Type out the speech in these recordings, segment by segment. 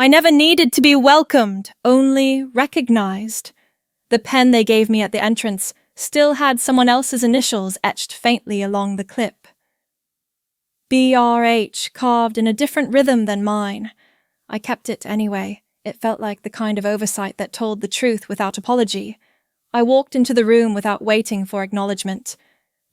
I never needed to be welcomed, only recognized. The pen they gave me at the entrance still had someone else's initials etched faintly along the clip. BRH carved in a different rhythm than mine. I kept it anyway. It felt like the kind of oversight that told the truth without apology. I walked into the room without waiting for acknowledgement.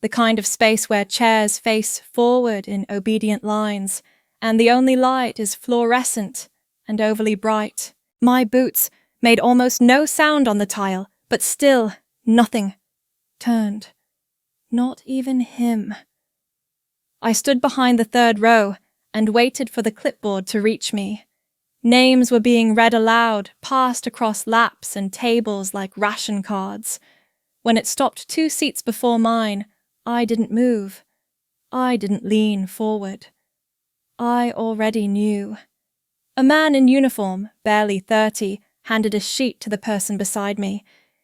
The kind of space where chairs face forward in obedient lines, and the only light is fluorescent and overly bright. My boots made almost no sound on the tile, but still nothing turned. Not even him. I stood behind the third row and waited for the clipboard to reach me. Names were being read aloud, passed across laps and tables like ration cards. When it stopped 2 seats before mine, I didn't move. I didn't lean forward. I already knew. A man in uniform, barely 30, handed a sheet to the person beside me.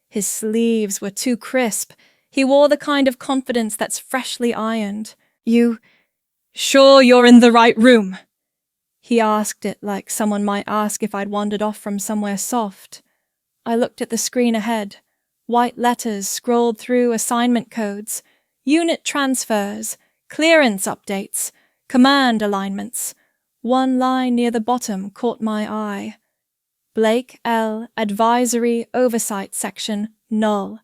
His sleeves were too crisp. He wore the kind of confidence that's freshly ironed. "You sure you're in the right room?" He asked it like someone might ask if I'd wandered off from somewhere soft. I looked at the screen ahead. White letters scrolled through assignment codes, unit transfers, clearance updates, command alignments. One line near the bottom caught my eye. Blake L. Advisory Oversight Section, null.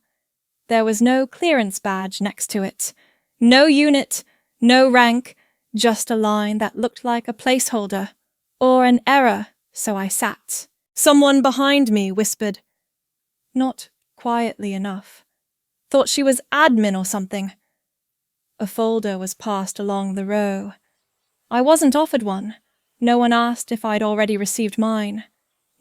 There was no clearance badge next to it. No unit, no rank, just a line that looked like a placeholder. Or an error, so I sat. Someone behind me whispered. Not quietly enough. Thought she was admin or something. A folder was passed along the row. I wasn't offered one. No one asked if I'd already received mine.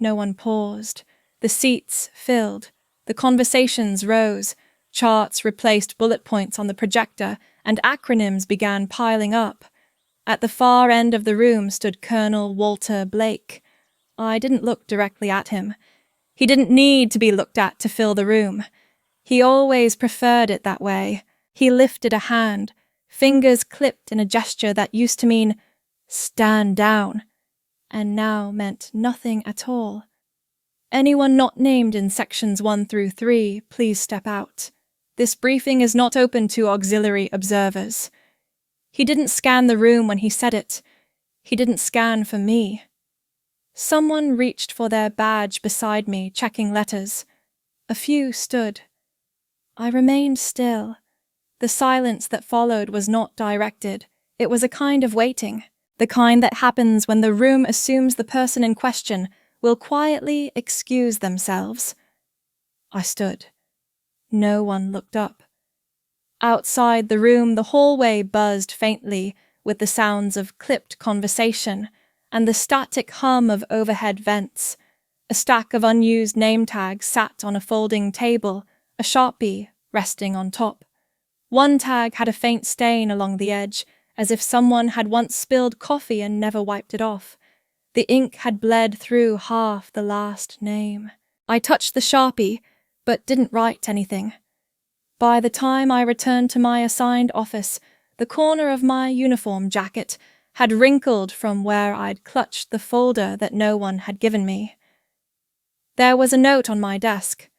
No one paused. The seats filled. The conversations rose. Charts replaced bullet points on the projector, and acronyms began piling up. At the far end of the room stood Colonel Walter Blake. I didn't look directly at him. He didn't need to be looked at to fill the room. He always preferred it that way. He lifted a hand, fingers clipped in a gesture that used to mean, "Stand down," and now meant nothing at all. "Anyone not named in sections 1 through 3, please step out. This briefing is not open to auxiliary observers." He didn't scan the room when he said it. He didn't scan for me. Someone reached for their badge beside me, checking letters. A few stood. I remained still. The silence that followed was not directed. It was a kind of waiting, the kind that happens when the room assumes the person in question will quietly excuse themselves. I stood. No one looked up. Outside the room, the hallway buzzed faintly with the sounds of clipped conversation and the static hum of overhead vents. A stack of unused name tags sat on a folding table, a Sharpie resting on top. One tag had a faint stain along the edge, as if someone had once spilled coffee and never wiped it off. The ink had bled through half the last name. I touched the Sharpie, but didn't write anything. By the time I returned to my assigned office, the corner of my uniform jacket had wrinkled from where I'd clutched the folder that no one had given me. There was a note on my desk.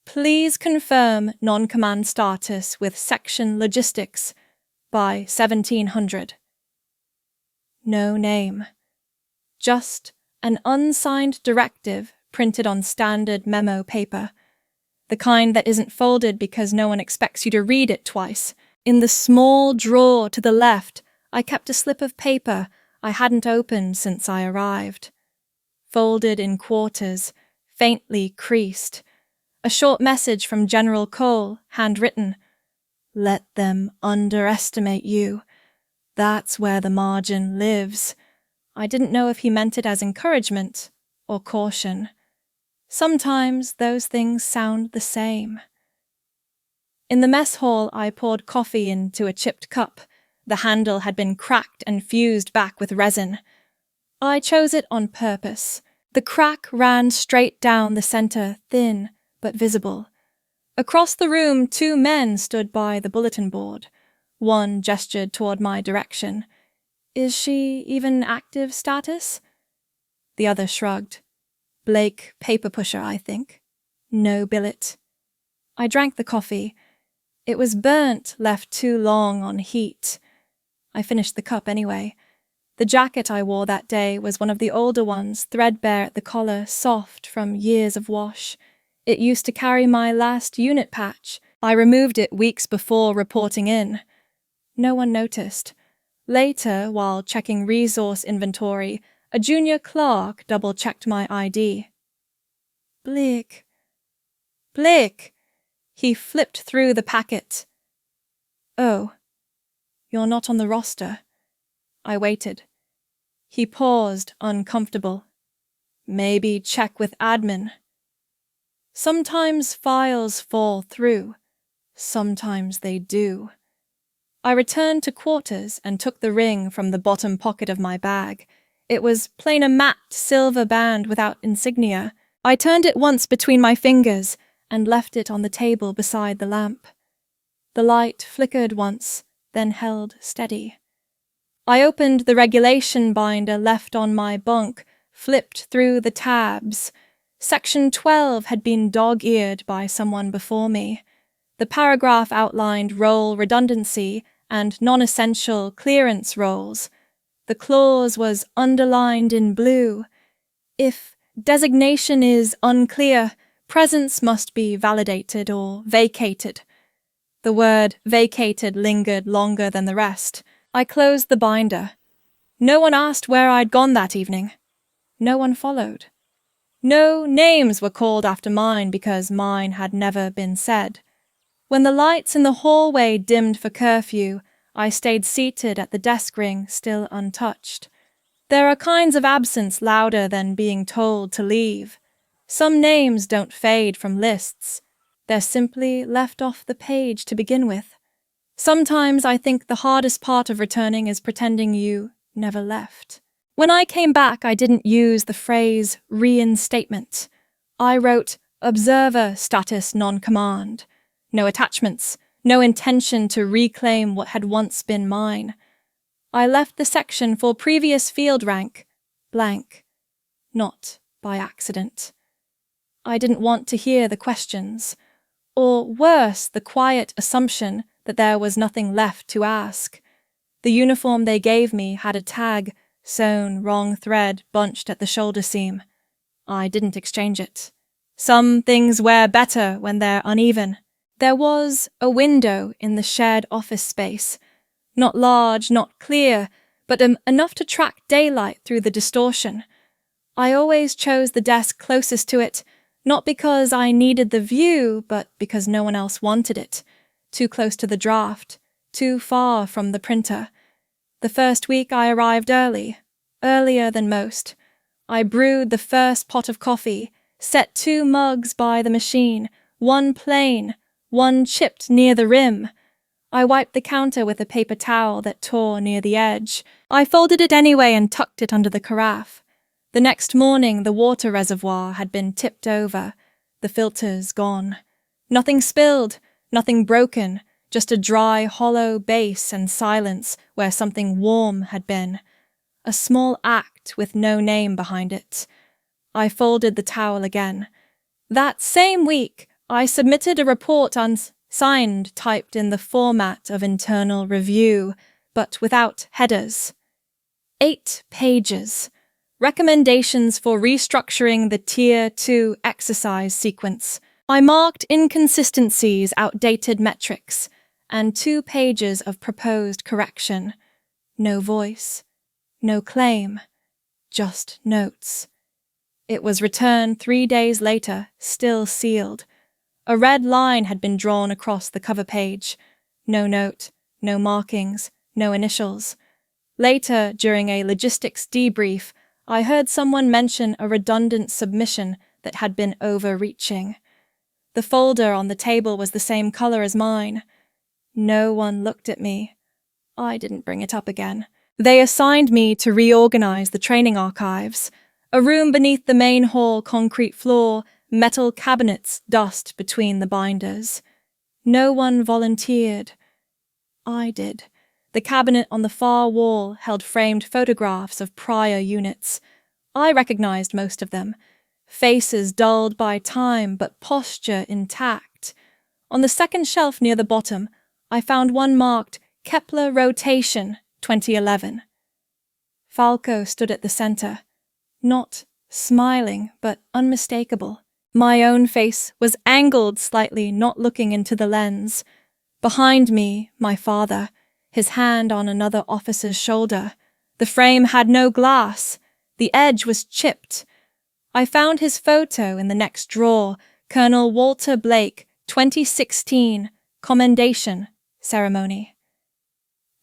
"Please confirm non-command status with Section Logistics by 1700. No name. Just an unsigned directive printed on standard memo paper. The kind that isn't folded because no one expects you to read it twice. In the small drawer to the left, I kept a slip of paper I hadn't opened since I arrived. Folded in quarters, faintly creased. A short message from General Cole, handwritten. "Let them underestimate you. That's where the margin lives." I didn't know if he meant it as encouragement or caution. Sometimes those things sound the same. In the mess hall, I poured coffee into a chipped cup. The handle had been cracked and fused back with resin. I chose it on purpose. The crack ran straight down the center, thin but visible. Across the room, 2 men stood by the bulletin board. One gestured toward my direction. "Is she even active status?" The other shrugged. Blake, paper pusher, I think. No billet. I drank the coffee. It was burnt, left too long on heat. I finished the cup anyway. The jacket I wore that day was one of the older ones, threadbare at the collar, soft from years of wash. It used to carry my last unit patch. I removed it weeks before reporting in. No one noticed. Later, while checking resource inventory, a junior clerk double-checked my ID. Blake. Blake! He flipped through the packet. Oh, you're not on the roster. I waited. He paused, uncomfortable. Maybe check with admin. Sometimes files fall through. Sometimes they do. I returned to quarters and took the ring from the bottom pocket of my bag. It was plain a matte silver band without insignia. I turned it once between my fingers and left it on the table beside the lamp. The light flickered once, then held steady. I opened the regulation binder left on my bunk, flipped through the tabs. Section 12 had been dog-eared by someone before me. The paragraph outlined role redundancy and non-essential clearance roles. The clause was underlined in blue. If designation is unclear, presence must be validated or vacated. The word vacated lingered longer than the rest. I closed the binder. No one asked where I'd gone that evening. No one followed. No names were called after mine because mine had never been said. When the lights in the hallway dimmed for curfew, I stayed seated at the desk ring, still untouched. There are kinds of absence louder than being told to leave. Some names don't fade from lists. They're simply left off the page to begin with. Sometimes I think the hardest part of returning is pretending you never left. When I came back, I didn't use the phrase reinstatement. I wrote observer status non-command. No attachments, no intention to reclaim what had once been mine. I left the section for previous field rank blank, not by accident. I didn't want to hear the questions, or worse, the quiet assumption that there was nothing left to ask. The uniform they gave me had a tag, sewn wrong thread bunched at the shoulder seam. I didn't exchange it. Some things wear better when they're uneven. There was a window in the shared office space. Not large, not clear, but enough to track daylight through the distortion. I always chose the desk closest to it, not because I needed the view, but because no one else wanted it. Too close to the draft, too far from the printer. The first week I arrived early, earlier than most. I brewed the first pot of coffee, set 2 mugs by the machine, one plain, one chipped near the rim. I wiped the counter with a paper towel that tore near the edge. I folded it anyway and tucked it under the carafe. The next morning the water reservoir had been tipped over, the filters gone. Nothing spilled. Nothing broken, just a dry, hollow base and silence where something warm had been. A small act with no name behind it. I folded the towel again. That same week, I submitted a report unsigned, typed in the format of internal review, but without headers. 8 pages. Recommendations for restructuring the Tier 2 exercise sequence. I marked inconsistencies, outdated metrics, and 2 pages of proposed correction. No voice, no claim, just notes. It was returned 3 days later, still sealed. A red line had been drawn across the cover page. No note, no markings, no initials. Later, during a logistics debrief, I heard someone mention a redundant submission that had been overreaching. The folder on the table was the same color as mine. No one looked at me. I didn't bring it up again. They assigned me to reorganize the training archives. A room beneath the main hall concrete floor, metal cabinets dust between the binders. No one volunteered. I did. The cabinet on the far wall held framed photographs of prior units. I recognized most of them. Faces dulled by time, but posture intact. On the second shelf near the bottom, I found one marked Kepler Rotation 2011. Falco stood at the center, not smiling, but unmistakable. My own face was angled slightly, not looking into the lens. Behind me, my father, his hand on another officer's shoulder. The frame had no glass. The edge was chipped. I found his photo in the next drawer, Colonel Walter Blake, 2016, Commendation Ceremony.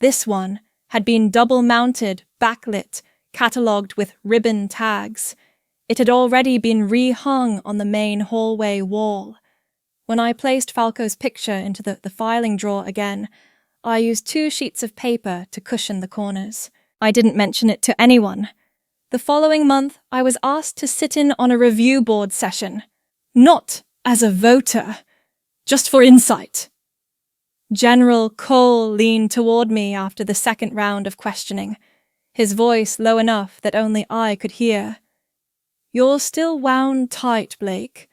This one had been double-mounted, backlit, catalogued with ribbon tags. It had already been rehung on the main hallway wall. When I placed Falco's picture into the filing drawer again, I used 2 sheets of paper to cushion the corners. I didn't mention it to anyone. The following month, I was asked to sit in on a review board session. Not as a voter, just for insight. General Cole leaned toward me after the second round of questioning, his voice low enough that only I could hear. "You're still wound tight, Blake.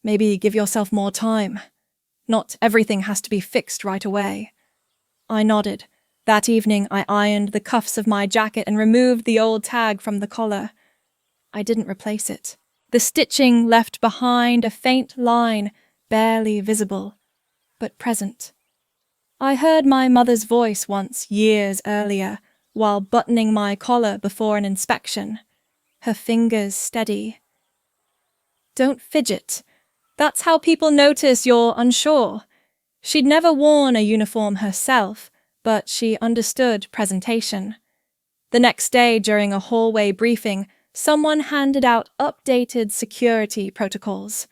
Maybe give yourself more time. Not everything has to be fixed right away." I nodded. That evening, I ironed the cuffs of my jacket and removed the old tag from the collar. I didn't replace it. The stitching left behind a faint line, barely visible, but present. I heard my mother's voice once, years earlier, while buttoning my collar before an inspection. Her fingers steady. "Don't fidget. That's how people notice you're unsure." She'd never worn a uniform herself, but she understood presentation. The next day, during a hallway briefing, someone handed out updated security protocols.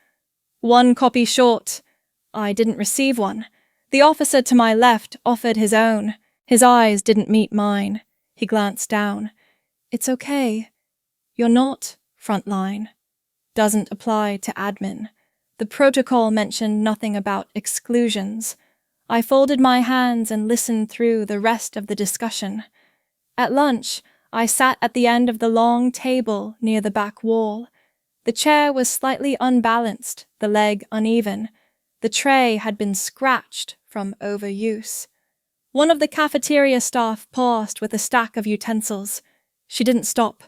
1 copy short. I didn't receive one. The officer to my left offered his own. His eyes didn't meet mine. He glanced down. "It's okay. You're not frontline. Doesn't apply to admin." The protocol mentioned nothing about exclusions. I folded my hands and listened through the rest of the discussion. At lunch, I sat at the end of the long table near the back wall. The chair was slightly unbalanced, the leg uneven. The tray had been scratched from overuse. One of the cafeteria staff paused with a stack of utensils. She didn't stop.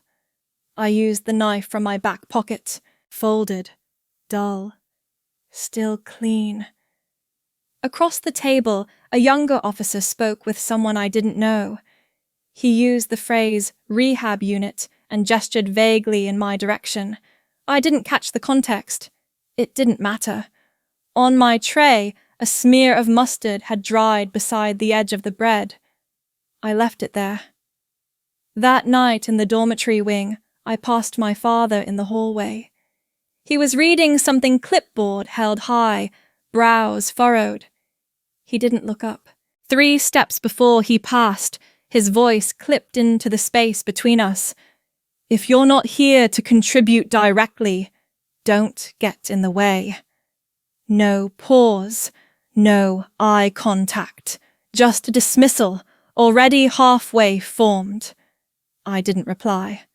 I used the knife from my back pocket, folded, dull, still clean. Across the table, a younger officer spoke with someone I didn't know. He used the phrase rehab unit and gestured vaguely in my direction. I didn't catch the context. It didn't matter. On my tray, a smear of mustard had dried beside the edge of the bread. I left it there. That night in the dormitory wing, I passed my father in the hallway. He was reading something clipboard held high, brows furrowed. He didn't look up. 3 steps before he passed, his voice clipped into the space between us. "If you're not here to contribute directly, don't get in the way." No pause, no eye contact, just a dismissal, already halfway formed. I didn't reply.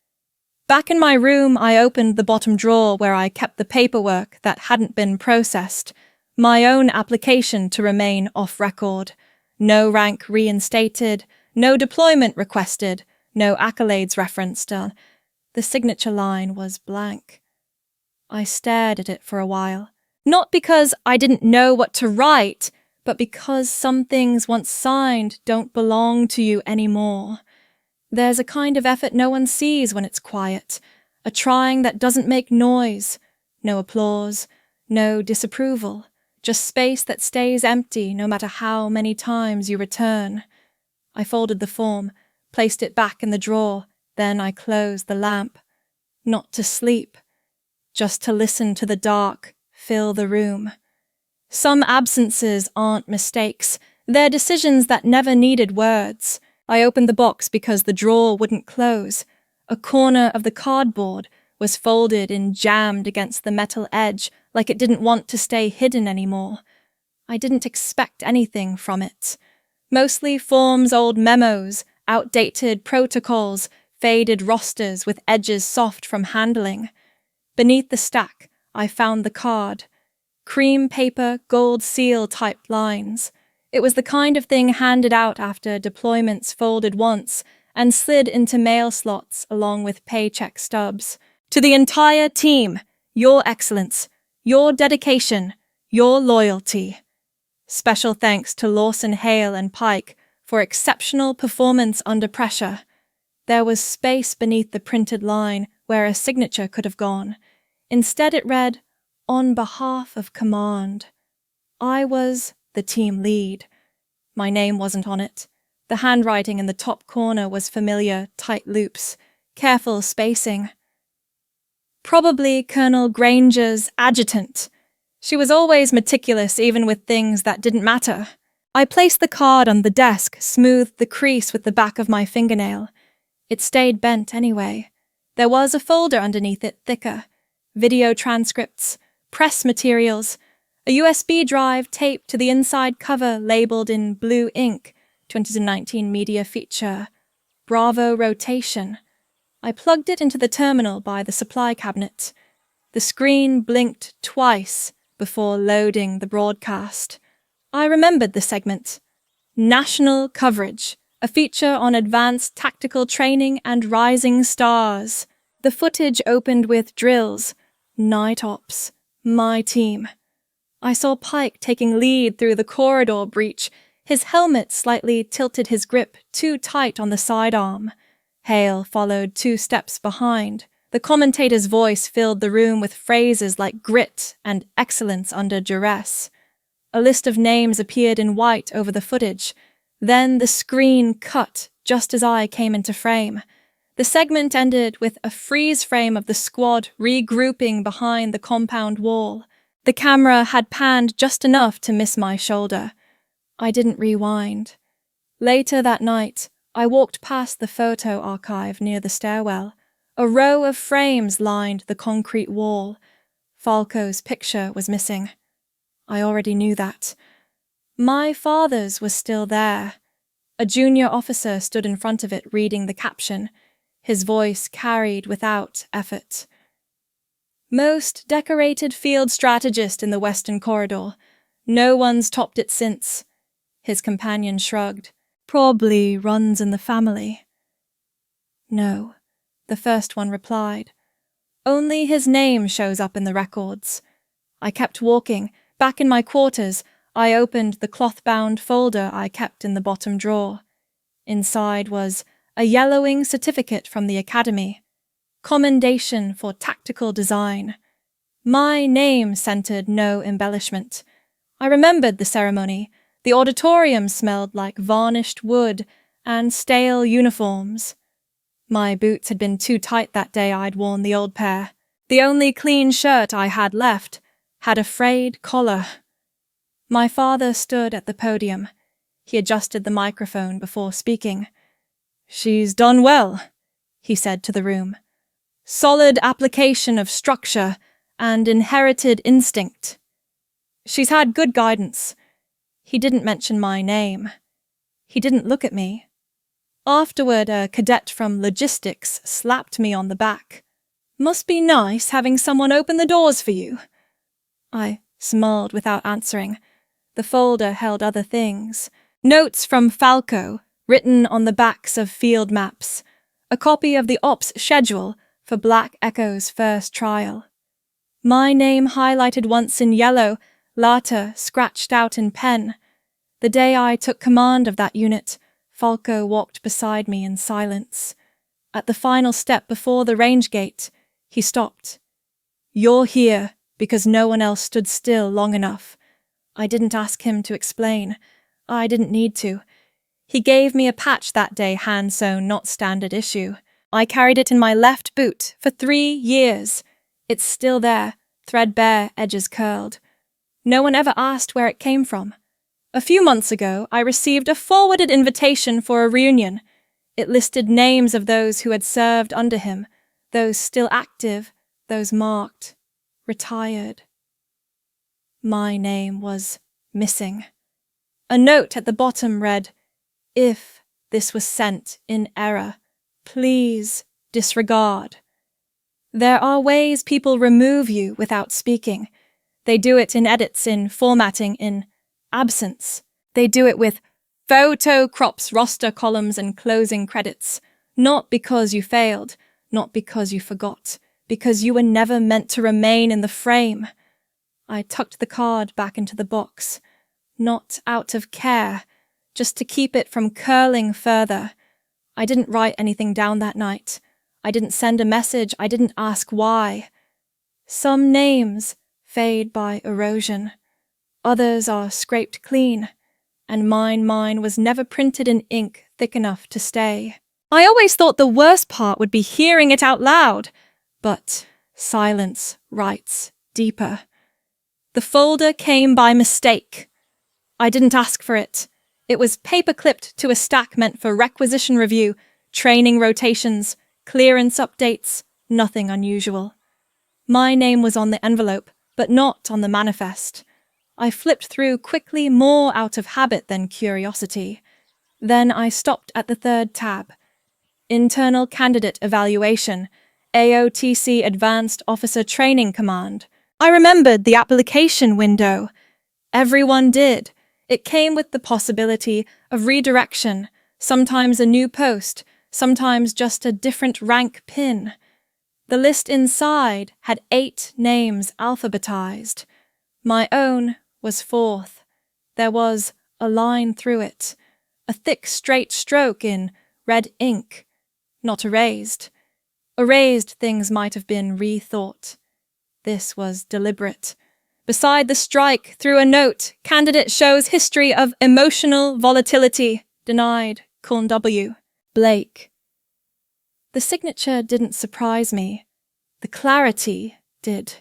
Back in my room, I opened the bottom drawer where I kept the paperwork that hadn't been processed, my own application to remain off-record. No rank reinstated, no deployment requested, no accolades referenced. The signature line was blank. I stared at it for a while. Not because I didn't know what to write, but because some things once signed don't belong to you anymore. There's a kind of effort no one sees when it's quiet, a trying that doesn't make noise, no applause, no disapproval, just space that stays empty no matter how many times you return. I folded the form, placed it back in the drawer, then I closed the lamp. Not to sleep, just to listen to the dark fill the room. Some absences aren't mistakes, they're decisions that never needed words. I opened the box because the drawer wouldn't close. A corner of the cardboard was folded and jammed against the metal edge like it didn't want to stay hidden anymore. I didn't expect anything from it. Mostly forms, old memos, outdated protocols, faded rosters with edges soft from handling. Beneath the stack, I found the card. Cream paper, gold seal typed lines. It was the kind of thing handed out after deployments folded once and slid into mail slots along with paycheck stubs. To the entire team, your excellence, your dedication, your loyalty. Special thanks to Lawson, Hale and Pike for exceptional performance under pressure. There was space beneath the printed line where a signature could have gone. Instead it read, "On behalf of command." I was the team lead. My name wasn't on it. The handwriting in the top corner was familiar, tight loops, careful spacing. Probably Colonel Granger's adjutant. She was always meticulous even with things that didn't matter. I placed the card on the desk, smoothed the crease with the back of my fingernail. It stayed bent anyway. There was a folder underneath it thicker. Video transcripts, press materials, a USB drive taped to the inside cover labeled in blue ink, 2019 media feature, Bravo rotation. I plugged it into the terminal by the supply cabinet. The screen blinked twice before loading the broadcast. I remembered the segment. National coverage, a feature on advanced tactical training and rising stars. The footage opened with drills, night ops, my team. I saw Pike taking lead through the corridor breach. His helmet slightly tilted his grip too tight on the sidearm. Hale followed 2 steps behind. The commentator's voice filled the room with phrases like grit and excellence under duress. A list of names appeared in white over the footage. Then the screen cut just as I came into frame. The segment ended with a freeze frame of the squad regrouping behind the compound wall. The camera had panned just enough to miss my shoulder. I didn't rewind. Later that night, I walked past the photo archive near the stairwell. A row of frames lined the concrete wall. Falco's picture was missing. I already knew that. My father's was still there. A junior officer stood in front of it reading the caption. His voice carried without effort. Most decorated field strategist in the Western Corridor. No one's topped it since. His companion shrugged. Probably runs in the family. No, the first one replied. Only his name shows up in the records. I kept walking. Back in my quarters, I opened the cloth-bound folder I kept in the bottom drawer. Inside was a yellowing certificate from the academy. Commendation for tactical design. My name centered no embellishment. I remembered the ceremony. The auditorium smelled like varnished wood and stale uniforms. My boots had been too tight that day I'd worn the old pair. The only clean shirt I had left had a frayed collar. My father stood at the podium. He adjusted the microphone before speaking. "She's done well," he said to the room. "Solid application of structure and inherited instinct. She's had good guidance." He didn't mention my name. He didn't look at me. Afterward, a cadet from logistics slapped me on the back. "Must be nice having someone open the doors for you." I smiled without answering. The folder held other things. Notes from Falco, written on the backs of field maps. A copy of the ops schedule for Black Echo's first trial. My name highlighted once in yellow, later scratched out in pen. The day I took command of that unit, Falco walked beside me in silence. At the final step before the range gate, he stopped. "You're here because no one else stood still long enough." I didn't ask him to explain. I didn't need to. He gave me a patch that day, hand-sewn, not standard issue. I carried it in my left boot for 3 years. It's still there, threadbare, edges curled. No one ever asked where it came from. A few months ago, I received a forwarded invitation for a reunion. It listed names of those who had served under him, those still active, those marked, retired. My name was missing. A note at the bottom read, "If this was sent in error, Please disregard. There are ways people remove you without speaking. They do it in edits, in formatting, in absence. They do it with photo crops, roster columns, and closing credits. Not because you failed, not because you forgot, because you were never meant to remain in the frame. I tucked the card back into the box, not out of care, just to keep it from curling further. I didn't write anything down that night. I didn't send a message. I didn't ask why. Some names fade by erosion. Others are scraped clean, and mine was never printed in ink thick enough to stay. I always thought the worst part would be hearing it out loud, but silence writes deeper. The folder came by mistake. I didn't ask for it. It was paper-clipped to a stack meant for requisition review, training rotations, clearance updates, nothing unusual. My name was on the envelope, but not on the manifest. I flipped through quickly, more out of habit than curiosity. Then I stopped at the third tab. Internal Candidate Evaluation, AOTC Advanced Officer Training Command. I remembered the application window. Everyone did. It came with the possibility of redirection, sometimes a new post, sometimes just a different rank pin. The list inside had 8 names alphabetized. My own was 4th. There was a line through it, a thick straight stroke in red ink, not erased. Erased things might have been rethought. This was deliberate. Beside the strike, through a note, candidate shows history of emotional volatility. Denied. Coln W. Blake. The signature didn't surprise me. The clarity did.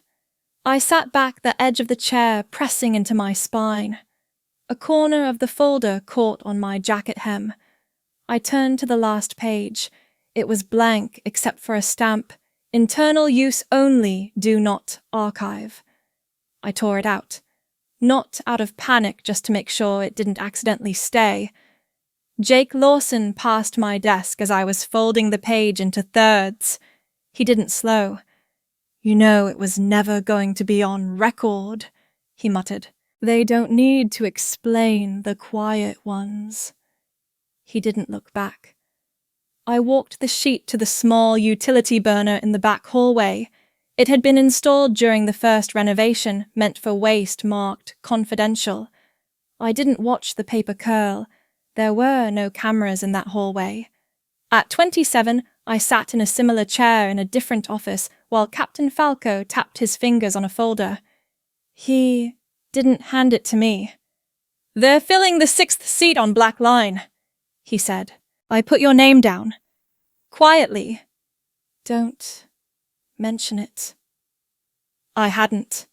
I sat back, the edge of the chair pressing into my spine. A corner of the folder caught on my jacket hem. I turned to the last page. It was blank except for a stamp. Internal use only, do not archive. I tore it out. Not out of panic, just to make sure it didn't accidentally stay. Jake Lawson passed my desk as I was folding the page into thirds. He didn't slow. "You know it was never going to be on record," he muttered. "They don't need to explain the quiet ones." He didn't look back. I walked the sheet to the small utility burner in the back hallway. It had been installed during the first renovation, meant for waste marked confidential. I didn't watch the paper curl. There were no cameras in that hallway. At 27, I sat in a similar chair in a different office while Captain Falco tapped his fingers on a folder. He didn't hand it to me. "They're filling the 6th seat on Black Line," he said. "I put your name down. Quietly. Don't mention it." I hadn't.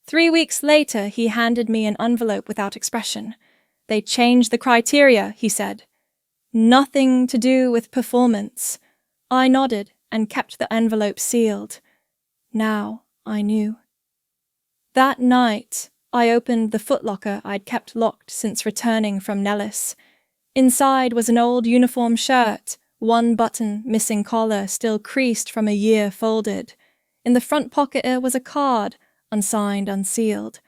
3 weeks later, he handed me an envelope without expression. "They changed the criteria," he said. "Nothing to do with performance." I nodded and kept the envelope sealed. Now I knew. That night, I opened the footlocker I'd kept locked since returning from Nellis. Inside was an old uniform shirt, one button, missing collar, still creased from a year folded. In the front pocket was a card, unsigned, unsealed.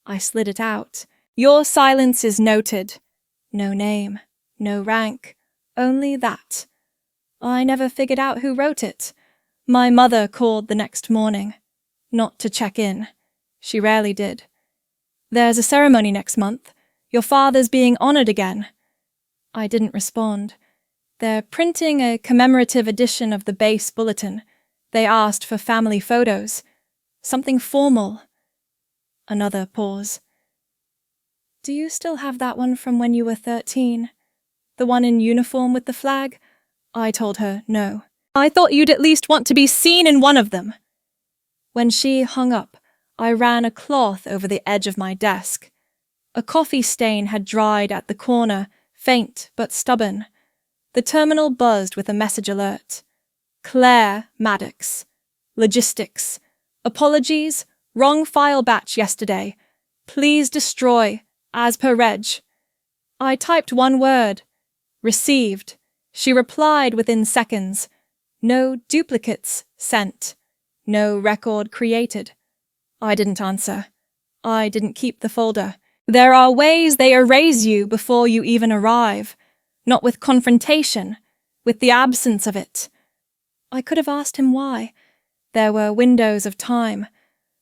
I slid it out. "Your silence is noted." No name, no rank, only that. I never figured out who wrote it. My mother called the next morning. Not to check in. She rarely did. "There's a ceremony next month. Your father's being honored again." I didn't respond. "They're printing a commemorative edition of the base bulletin. They asked for family photos. Something formal." Another pause. "Do you still have that one from when you were 13? The one in uniform with the flag?" I told her no. "I thought you'd at least want to be seen in one of them." When she hung up, I ran a cloth over the edge of my desk. A coffee stain had dried at the corner, faint but stubborn. The terminal buzzed with a message alert. "Claire Maddox. Logistics. Apologies. Wrong file batch yesterday. Please destroy, as per reg." I typed one word. "Received." She replied within seconds. No duplicates sent. No record created. I didn't answer. I didn't keep the folder. There are ways they erase you before you even arrive. Not with confrontation, with the absence of it. I could have asked him why. There were windows of time.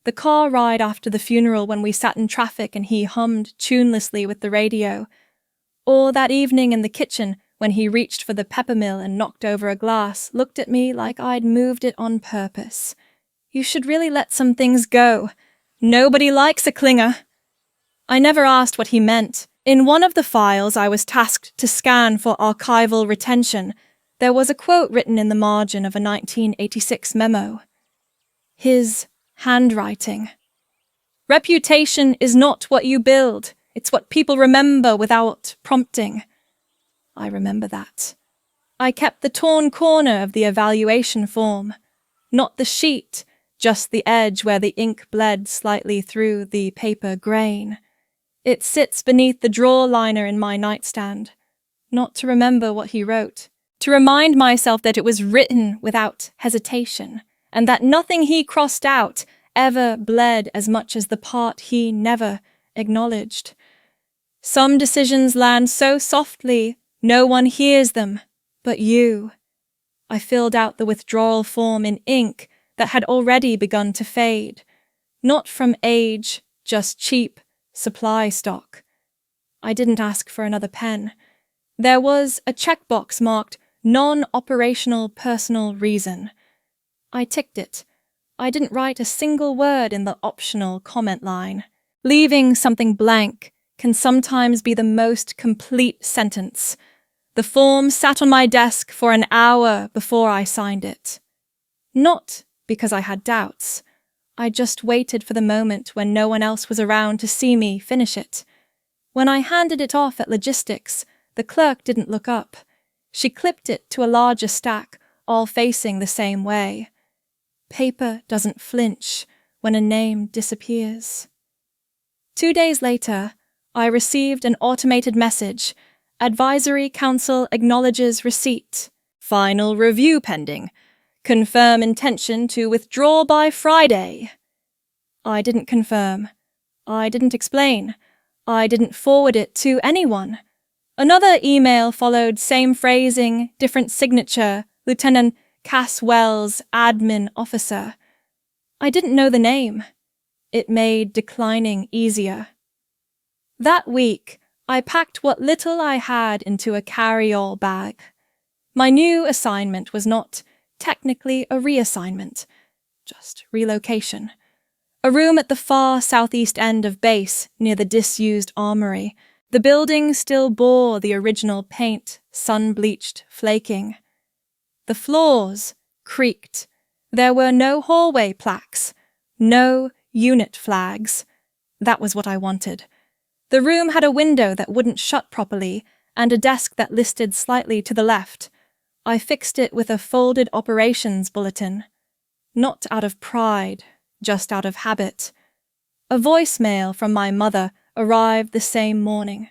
The car ride after the funeral when we sat in traffic and he hummed tunelessly with the radio. Or that evening in the kitchen when he reached for the peppermill and knocked over a glass, looked at me like I'd moved it on purpose. You should really let some things go. Nobody likes a clinger. I never asked what he meant. In one of the files I was tasked to scan for archival retention, there was a quote written in the margin of a 1986 memo. His handwriting. Reputation is not what you build, it's what people remember without prompting. I remember that. I kept the torn corner of the evaluation form. Not the sheet, just the edge where the ink bled slightly through the paper grain. It sits beneath the drawer liner in my nightstand. Not to remember what he wrote. To remind myself that it was written without hesitation, and that nothing he crossed out ever bled as much as the part he never acknowledged. Some decisions land so softly, no one hears them, but you. I filled out the withdrawal form in ink that had already begun to fade. Not from age, just cheap supply stock. I didn't ask for another pen. There was a checkbox marked non-operational personal reason. I ticked it. I didn't write a single word in the optional comment line. Leaving something blank can sometimes be the most complete sentence. The form sat on my desk for an hour before I signed it. Not because I had doubts. I just waited for the moment when no one else was around to see me finish it. When I handed it off at logistics, the clerk didn't look up. She clipped it to a larger stack, all facing the same way. Paper doesn't flinch when a name disappears. 2 days later, I received an automated message. Advisory Council acknowledges receipt. Final review pending. Confirm intention to withdraw by Friday. I didn't confirm. I didn't explain. I didn't forward it to anyone. Another email followed, same phrasing, different signature, Lieutenant Cass Wells, admin officer. I didn't know the name. It made declining easier. That week, I packed what little I had into a carry-all bag. My new assignment was not technically a reassignment, just relocation. A room at the far southeast end of base, near the disused armory. The building still bore the original paint, sun-bleached, flaking. The floors creaked. There were no hallway plaques, no unit flags. That was what I wanted. The room had a window that wouldn't shut properly and a desk that listed slightly to the left. I fixed it with a folded operations bulletin. Not out of pride, just out of habit. A voicemail from my mother arrived the same morning.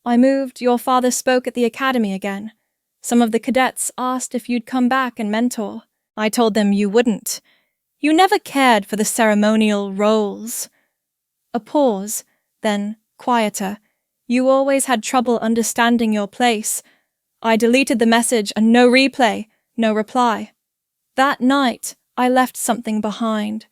I moved, your father spoke at the academy again. Some of the cadets asked if you'd come back and mentor. I told them you wouldn't. You never cared for the ceremonial roles. A pause, then quieter. You always had trouble understanding your place. I deleted the message and no replay, no reply. That night, I left something behind.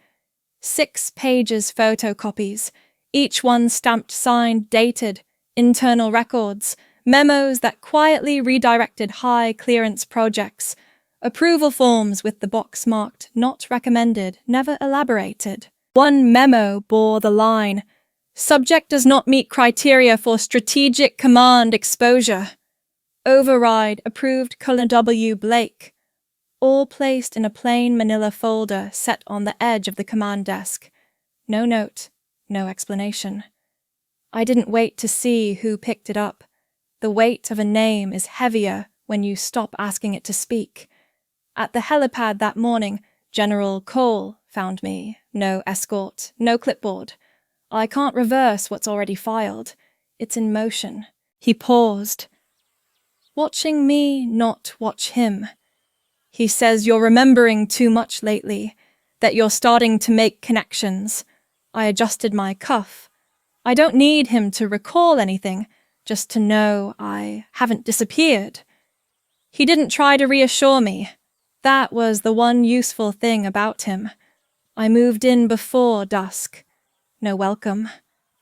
6 pages photocopies, each one stamped, signed, dated, internal records, memos that quietly redirected high-clearance projects, approval forms with the box marked not recommended, never elaborated. One memo bore the line, subject does not meet criteria for strategic command exposure. Override approved Colonel W. Blake. All placed in a plain manila folder set on the edge of the command desk. No note, no explanation. I didn't wait to see who picked it up. The weight of a name is heavier when you stop asking it to speak. At the helipad that morning, General Cole found me. No escort, no clipboard. I can't reverse what's already filed. It's in motion. He paused. watching me not watch him. He says you're remembering too much lately, that you're starting to make connections. I adjusted my cuff. I don't need him to recall anything, just to know I haven't disappeared. He didn't try to reassure me. That was the one useful thing about him. I moved in before dusk. No welcome,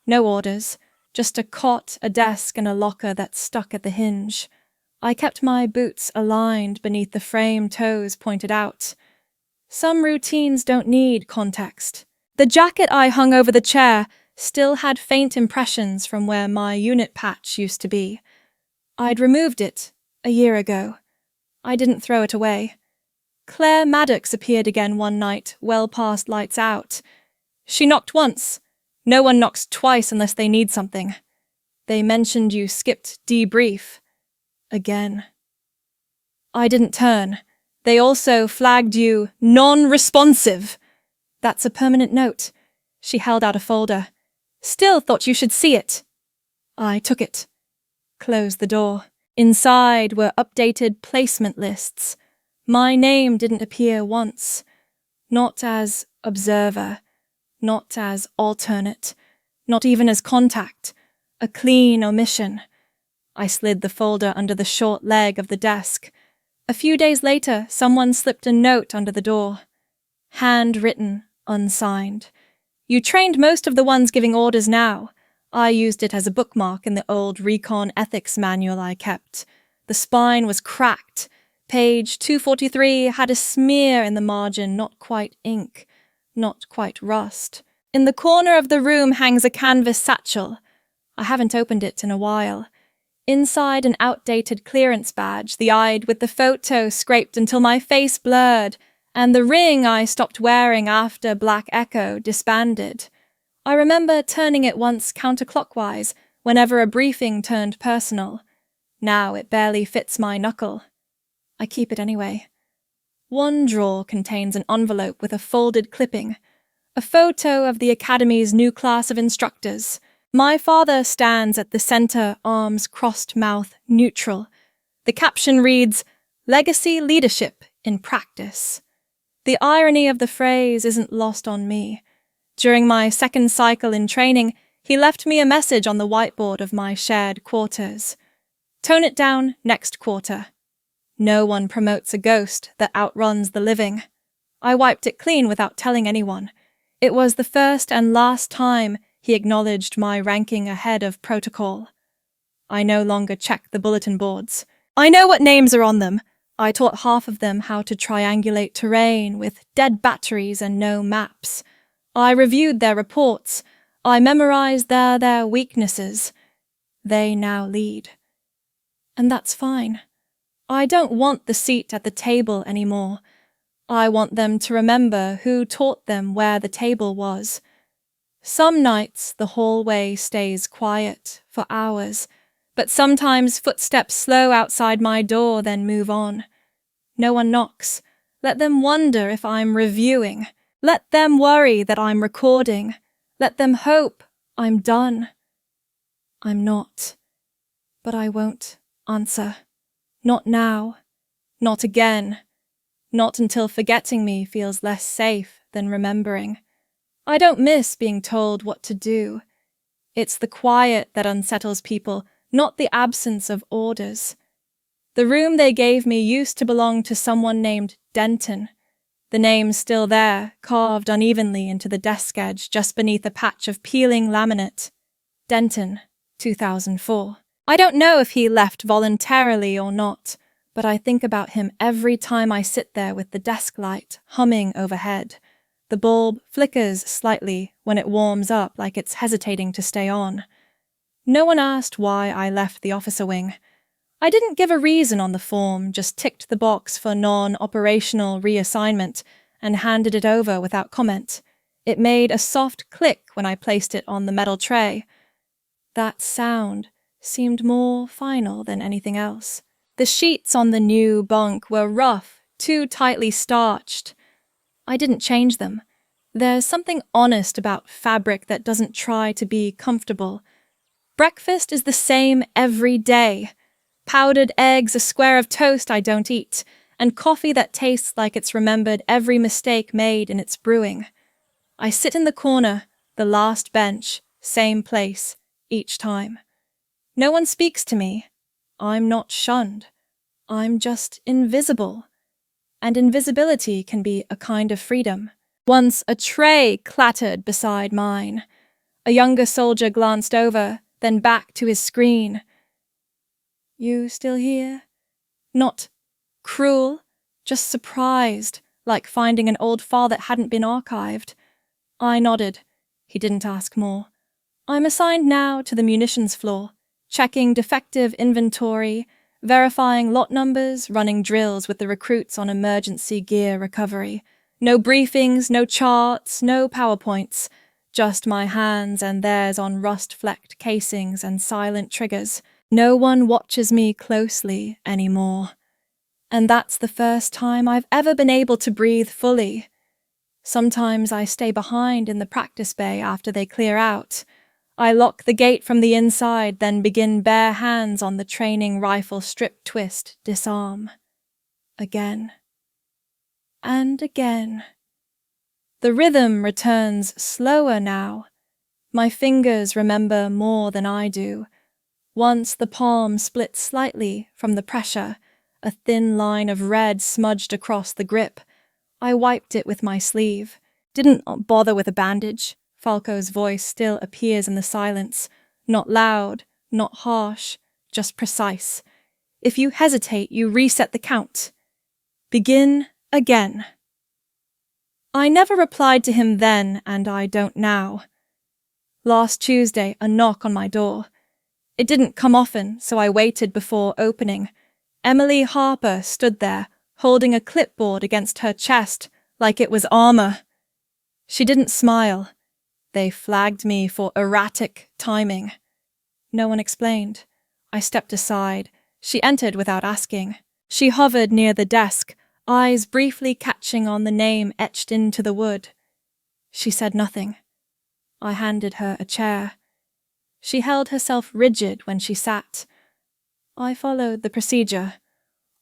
no orders, just a cot, a desk, and a locker that stuck at the hinge. I kept my boots aligned beneath the frame toes pointed out. Some routines don't need context. The jacket I hung over the chair still had faint impressions from where my unit patch used to be. I'd removed it a year ago. I didn't throw it away. Claire Maddox appeared again one night, well past lights out. She knocked once. No one knocks twice unless they need something. They mentioned you skipped debrief. Again. I didn't turn. They also flagged you non-responsive. That's a permanent note. She held out a folder. Still thought you should see it. I took it. Closed the door. Inside were updated placement lists. My name didn't appear once. Not as observer. Not as alternate. Not even as contact. A clean omission. I slid the folder under the short leg of the desk. A few days later, someone slipped a note under the door. Handwritten, unsigned. You trained most of the ones giving orders now. I used it as a bookmark in the old recon ethics manual I kept. The spine was cracked. Page 243 had a smear in the margin, not quite ink, not quite rust. In the corner of the room hangs a canvas satchel. I haven't opened it in a while. Inside an outdated clearance badge, the eyed with the photo scraped until my face blurred, and the ring I stopped wearing after Black Echo disbanded. I remember turning it once counterclockwise whenever a briefing turned personal. Now it barely fits my knuckle. I keep it anyway. One drawer contains an envelope with a folded clipping, a photo of the Academy's new class of instructors. My father stands at the center, arms crossed, mouth neutral. The caption reads, "Legacy Leadership in Practice." The irony of the phrase isn't lost on me. During my second cycle in training, he left me a message on the whiteboard of my shared quarters. Tone it down next quarter. No one promotes a ghost that outruns the living. I wiped it clean without telling anyone. It was the first and last time he acknowledged my ranking ahead of protocol. I no longer check the bulletin boards. I know what names are on them. I taught half of them how to triangulate terrain with dead batteries and no maps. I reviewed their reports. I memorized their weaknesses. They now lead. And that's fine. I don't want the seat at the table anymore. I want them to remember who taught them where the table was. Some nights the hallway stays quiet for hours, but sometimes footsteps slow outside my door, then move on. No one knocks. Let them wonder if I'm reviewing. Let them worry that I'm recording. Let them hope I'm done. I'm not. But I won't answer. Not now. Not again. Not until forgetting me feels less safe than remembering. I don't miss being told what to do. It's the quiet that unsettles people, not the absence of orders. The room they gave me used to belong to someone named Denton. The name's still there, carved unevenly into the desk edge just beneath a patch of peeling laminate. Denton, 2004. I don't know if he left voluntarily or not, but I think about him every time I sit there with the desk light humming overhead. The bulb flickers slightly when it warms up, like it's hesitating to stay on. No one asked why I left the officer wing. I didn't give a reason on the form, just ticked the box for non-operational reassignment and handed it over without comment. It made a soft click when I placed it on the metal tray. That sound seemed more final than anything else. The sheets on the new bunk were rough, too tightly starched. I didn't change them. There's something honest about fabric that doesn't try to be comfortable. Breakfast is the same every day. powdered eggs, a square of toast I don't eat, and coffee that tastes like it's remembered every mistake made in its brewing. I sit in the corner, the last bench, same place, each time. No one speaks to me. I'm not shunned. I'm just invisible. And invisibility can be a kind of freedom. Once a tray clattered beside mine. A younger soldier glanced over, then back to his screen. You still here? Not cruel, just surprised, like finding an old file that hadn't been archived. I nodded. He didn't ask more. I'm assigned now to the munitions floor, checking defective inventory, verifying lot numbers, running drills with the recruits on emergency gear recovery. No briefings, no charts, no PowerPoints, just my hands and theirs on rust-flecked casings and silent triggers. No one watches me closely anymore. And that's the first time I've ever been able to breathe fully. Sometimes I stay behind in the practice bay after they clear out. I lock the gate from the inside, then begin bare hands on the training rifle strip twist, disarm. Again. And again. The rhythm returns slower now. My fingers remember more than I do. Once the palm split slightly from the pressure, a thin line of red smudged across the grip. I wiped it with my sleeve. Didn't bother with a bandage. Falco's voice still appears in the silence. Not loud, not harsh, just precise. If you hesitate, you reset the count. Begin again. I never replied to him then, and I don't now. Last Tuesday, a knock on my door. It didn't come often, so I waited before opening. Emily Harper stood there, holding a clipboard against her chest, like it was armor. She didn't smile. They flagged me for erratic timing. No one explained. I stepped aside. She entered without asking. She hovered near the desk, eyes briefly catching on the name etched into the wood. She said nothing. I handed her a chair. She held herself rigid when she sat. I followed the procedure.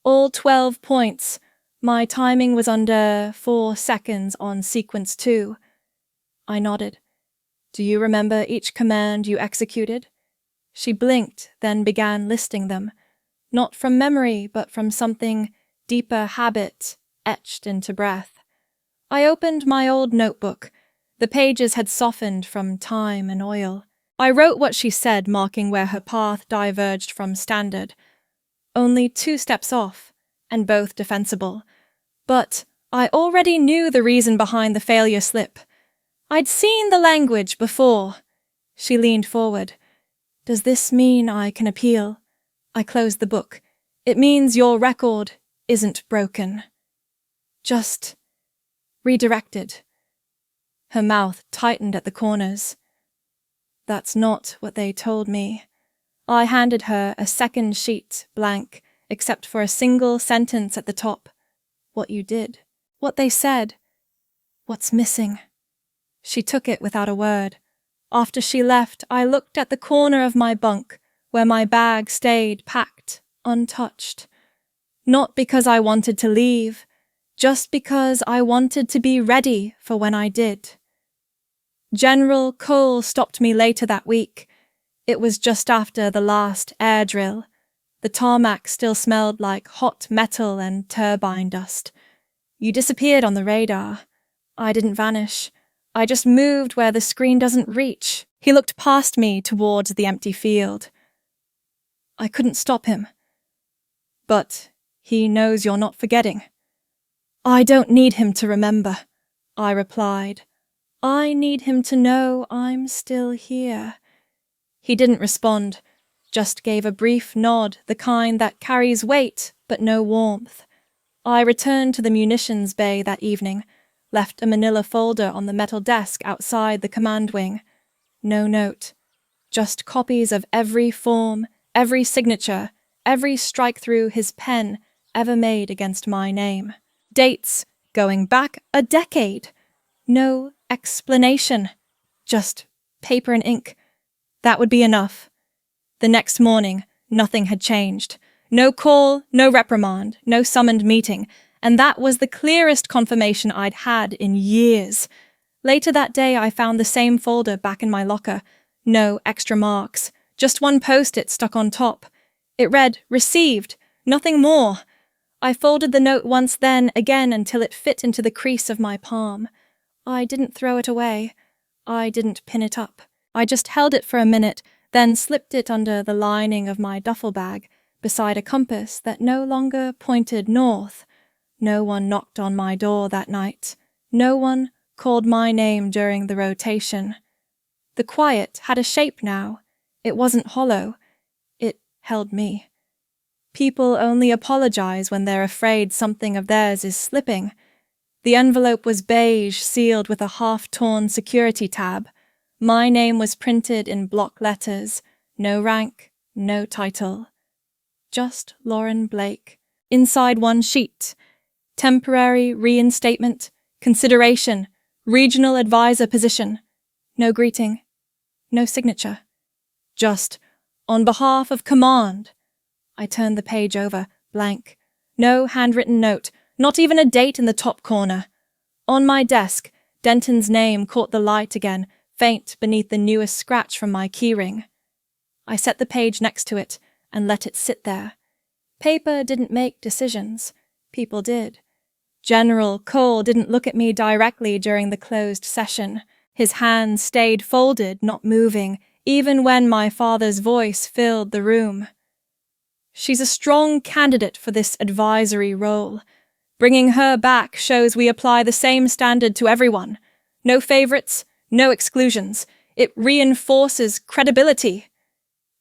All 12 points. My timing was under 4 seconds on sequence 2. I nodded. Do you remember each command you executed? She blinked, then began listing them. Not from memory, but from something deeper habit, etched into breath. I opened my old notebook. The pages had softened from time and oil. I wrote what she said, marking where her path diverged from standard. Only 2 steps off, and both defensible. But I already knew the reason behind the failure slip. I'd seen the language before. She leaned forward. Does this mean I can appeal? I closed the book. It means your record isn't broken. Just redirected. Her mouth tightened at the corners. That's not what they told me. I handed her a second sheet, blank, except for a single sentence at the top. What you did. What they said. What's missing. She took it without a word. After she left, I looked at the corner of my bunk, where my bag stayed packed, untouched. Not because I wanted to leave, just because I wanted to be ready for when I did. General Cole stopped me later that week. It was just after the last air drill. The tarmac still smelled like hot metal and turbine dust. You disappeared on the radar. I didn't vanish. I just moved where the screen doesn't reach. He looked past me towards the empty field. I couldn't stop him. But he knows you're not forgetting. I don't need him to remember, I replied. I need him to know I'm still here. He didn't respond, just gave a brief nod, the kind that carries weight but no warmth. I returned to the munitions bay that evening, left a manila folder on the metal desk outside the command wing. No note, just copies of every form, every signature, every strike through his pen ever made against my name. Dates going back a decade. No explanation, just paper and ink. That would be enough. The next morning, nothing had changed. No call, no reprimand, no summoned meeting, and that was the clearest confirmation I'd had in years. Later that day, I found the same folder back in my locker. No extra marks, just one post-it stuck on top. It read, "Received," nothing more. I folded the note once, then again until it fit into the crease of my palm. I didn't throw it away. I didn't pin it up. I just held it for a minute, then slipped it under the lining of my duffel bag, beside a compass that no longer pointed north. No one knocked on my door that night. No one called my name during the rotation. The quiet had a shape now. It wasn't hollow. It held me. People only apologize when they're afraid something of theirs is slipping. The envelope was beige, sealed with a half-torn security tab. My name was printed in block letters. No rank, no title. Just Lauren Blake. Inside one sheet. Temporary reinstatement, consideration, regional advisor position. No greeting, no signature. Just, on behalf of command. I turned the page over, blank. No handwritten note, not even a date in the top corner. On my desk, Denton's name caught the light again, faint beneath the newest scratch from my keyring. I set the page next to it and let it sit there. Paper didn't make decisions. People did. General Cole didn't look at me directly during the closed session. His hands stayed folded, not moving, even when my father's voice filled the room. She's a strong candidate for this advisory role. Bringing her back shows we apply the same standard to everyone. No favorites, no exclusions. It reinforces credibility.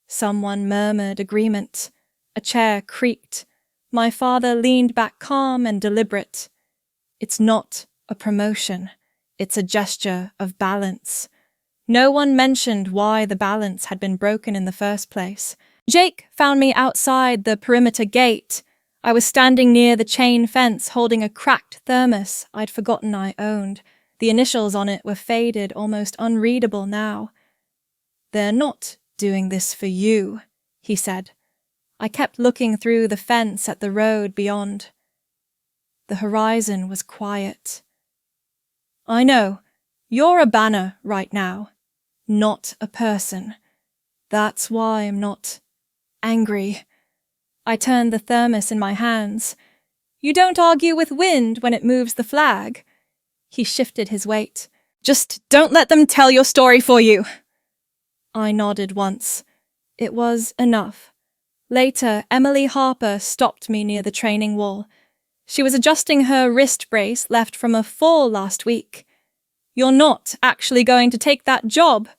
Someone murmured agreement. A chair creaked. My father leaned back calm and deliberate. It's not a promotion. It's a gesture of balance. No one mentioned why the balance had been broken in the first place. Jake found me outside the perimeter gate. I was standing near the chain fence holding a cracked thermos I'd forgotten I owned. The initials on it were faded, almost unreadable now. "They're not doing this for you," he said. I kept looking through the fence at the road beyond. The horizon was quiet. "I know. You're a banner right now, not a person. That's why I'm not angry." I turned the thermos in my hands. "You don't argue with wind when it moves the flag." He shifted his weight. "Just don't let them tell your story for you." I nodded once. It was enough. Later, Emily Harper stopped me near the training wall. She was adjusting her wrist brace left from a fall last week. "You're not actually going to take that job,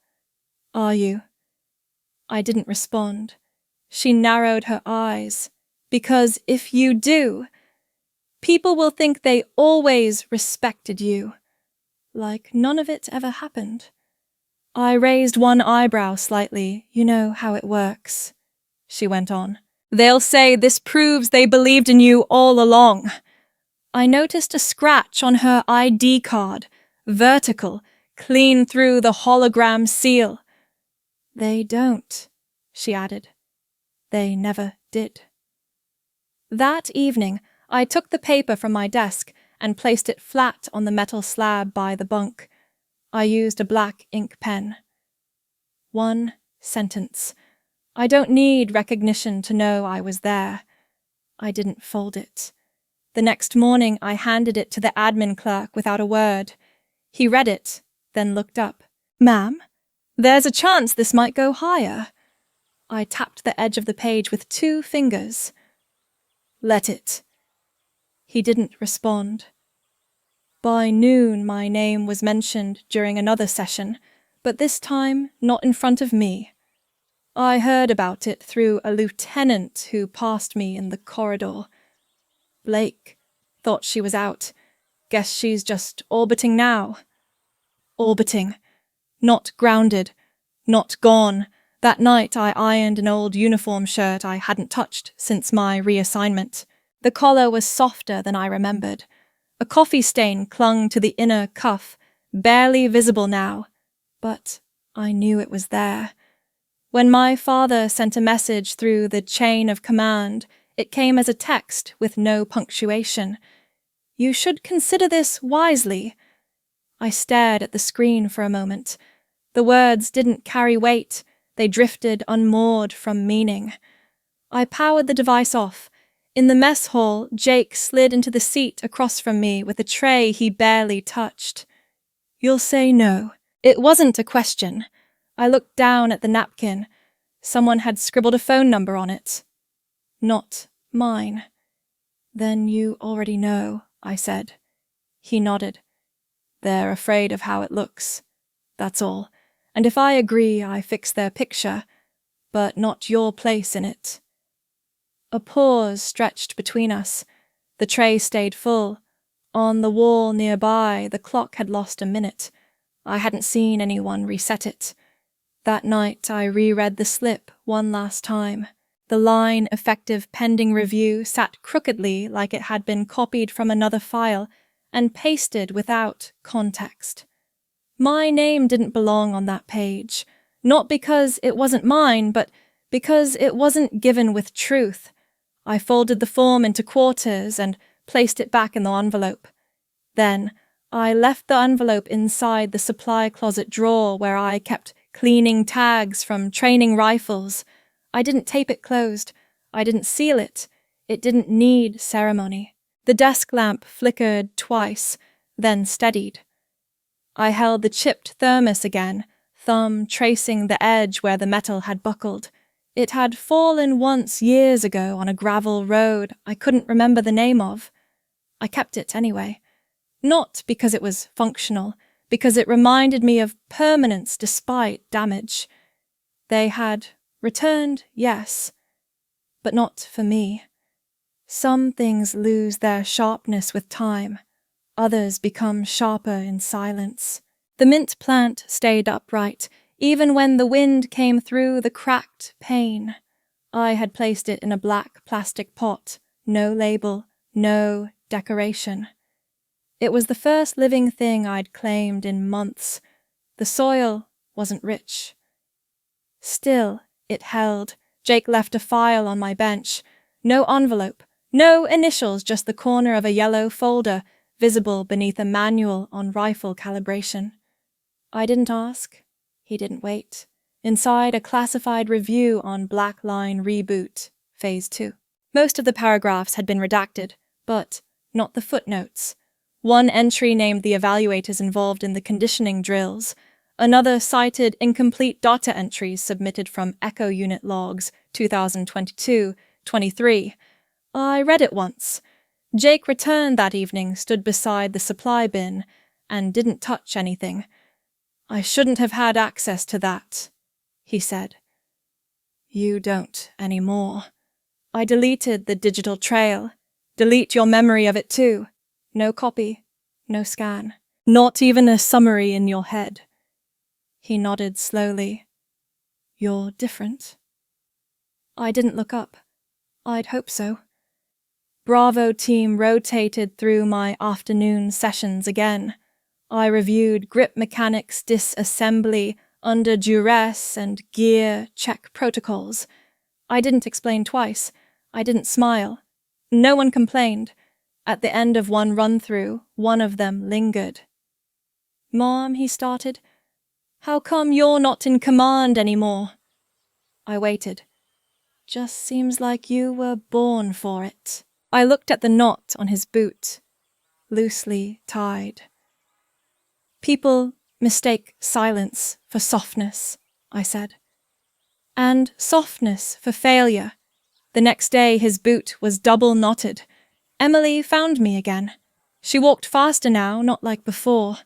are you?" I didn't respond. She narrowed her eyes. "Because if you do, people will think they always respected you, like none of it ever happened." I raised one eyebrow slightly. "You know how it works," she went on. "They'll say this proves they believed in you all along." I noticed a scratch on her ID card, vertical, clean through the hologram seal. "They don't," she added. "They never did." That evening, I took the paper from my desk and placed it flat on the metal slab by the bunk. I used a black ink pen. One sentence. I don't need recognition to know I was there. I didn't fold it. The next morning, I handed it to the admin clerk without a word. He read it, then looked up. "Ma'am, there's a chance this might go higher." I tapped the edge of the page with 2 fingers. "Let it." He didn't respond. By noon, my name was mentioned during another session, but this time not in front of me. I heard about it through a lieutenant who passed me in the corridor. "Blake thought she was out. Guess she's just orbiting now." Orbiting. Not grounded. Not gone. That night I ironed an old uniform shirt I hadn't touched since my reassignment. The collar was softer than I remembered. A coffee stain clung to the inner cuff, barely visible now, but I knew it was there. When my father sent a message through the chain of command, It came as a text with no punctuation. "You should consider this wisely." I stared at the screen for a moment. The words didn't carry weight. They drifted unmoored from meaning. I powered the device off. In the mess hall, Jake slid into the seat across from me with a tray he barely touched. "You'll say no." It wasn't a question. I looked down at the napkin. Someone had scribbled a phone number on it. Not mine. "Then you already know," I said. He nodded. "They're afraid of how it looks. That's all. And if I agree, I fix their picture, but not your place in it." A pause stretched between us. The tray stayed full. On the wall nearby, the clock had lost a minute. I hadn't seen anyone reset it. That night, I reread the slip one last time. The line "effective pending review" sat crookedly like it had been copied from another file and pasted without context. My name didn't belong on that page, not because it wasn't mine, but because it wasn't given with truth. I folded the form into quarters and placed it back in the envelope. Then, I left the envelope inside the supply closet drawer where I kept cleaning tags from training rifles. I didn't tape it closed. I didn't seal it. It didn't need ceremony. The desk lamp flickered twice, then steadied. I held the chipped thermos again, thumb tracing the edge where the metal had buckled. It had fallen once years ago on a gravel road I couldn't remember the name of. I kept it anyway. Not because it was functional, because it reminded me of permanence despite damage. They had returned, yes, but not for me. Some things lose their sharpness with time. Others become sharper in silence. The mint plant stayed upright, even when the wind came through the cracked pane. I had placed it in a black plastic pot, no label, no decoration. It was the first living thing I'd claimed in months. The soil wasn't rich. Still, it held. Jake left a file on my bench. No envelope, no initials, just the corner of a yellow folder, visible beneath a manual on rifle calibration. I didn't ask. He didn't wait. Inside, a classified review on Black Line Reboot, Phase 2. Most of the paragraphs had been redacted, but not the footnotes. One entry named the evaluators involved in the conditioning drills. Another cited incomplete data entries submitted from Echo Unit Logs 2022-23. I read it once. Jake returned that evening, stood beside the supply bin, and didn't touch anything. "I shouldn't have had access to that," he said. "You don't anymore." I deleted the digital trail. Delete your memory of it too. No copy, no scan. Not even a summary in your head. He nodded slowly. "You're different." I didn't look up. I'd hope so. Bravo team rotated through my afternoon sessions again. I reviewed grip mechanics, disassembly, under duress, and gear check protocols. I didn't explain twice. I didn't smile. No one complained. At the end of one run-through, one of them lingered. "Mom," he started, "how come you're not in command anymore?" I waited. "Just seems like you were born for it." I looked at the knot on his boot, loosely tied. "People mistake silence for softness," I said. "And softness for failure." The next day his boot was double knotted. Emily found me again. She walked faster now, not like before.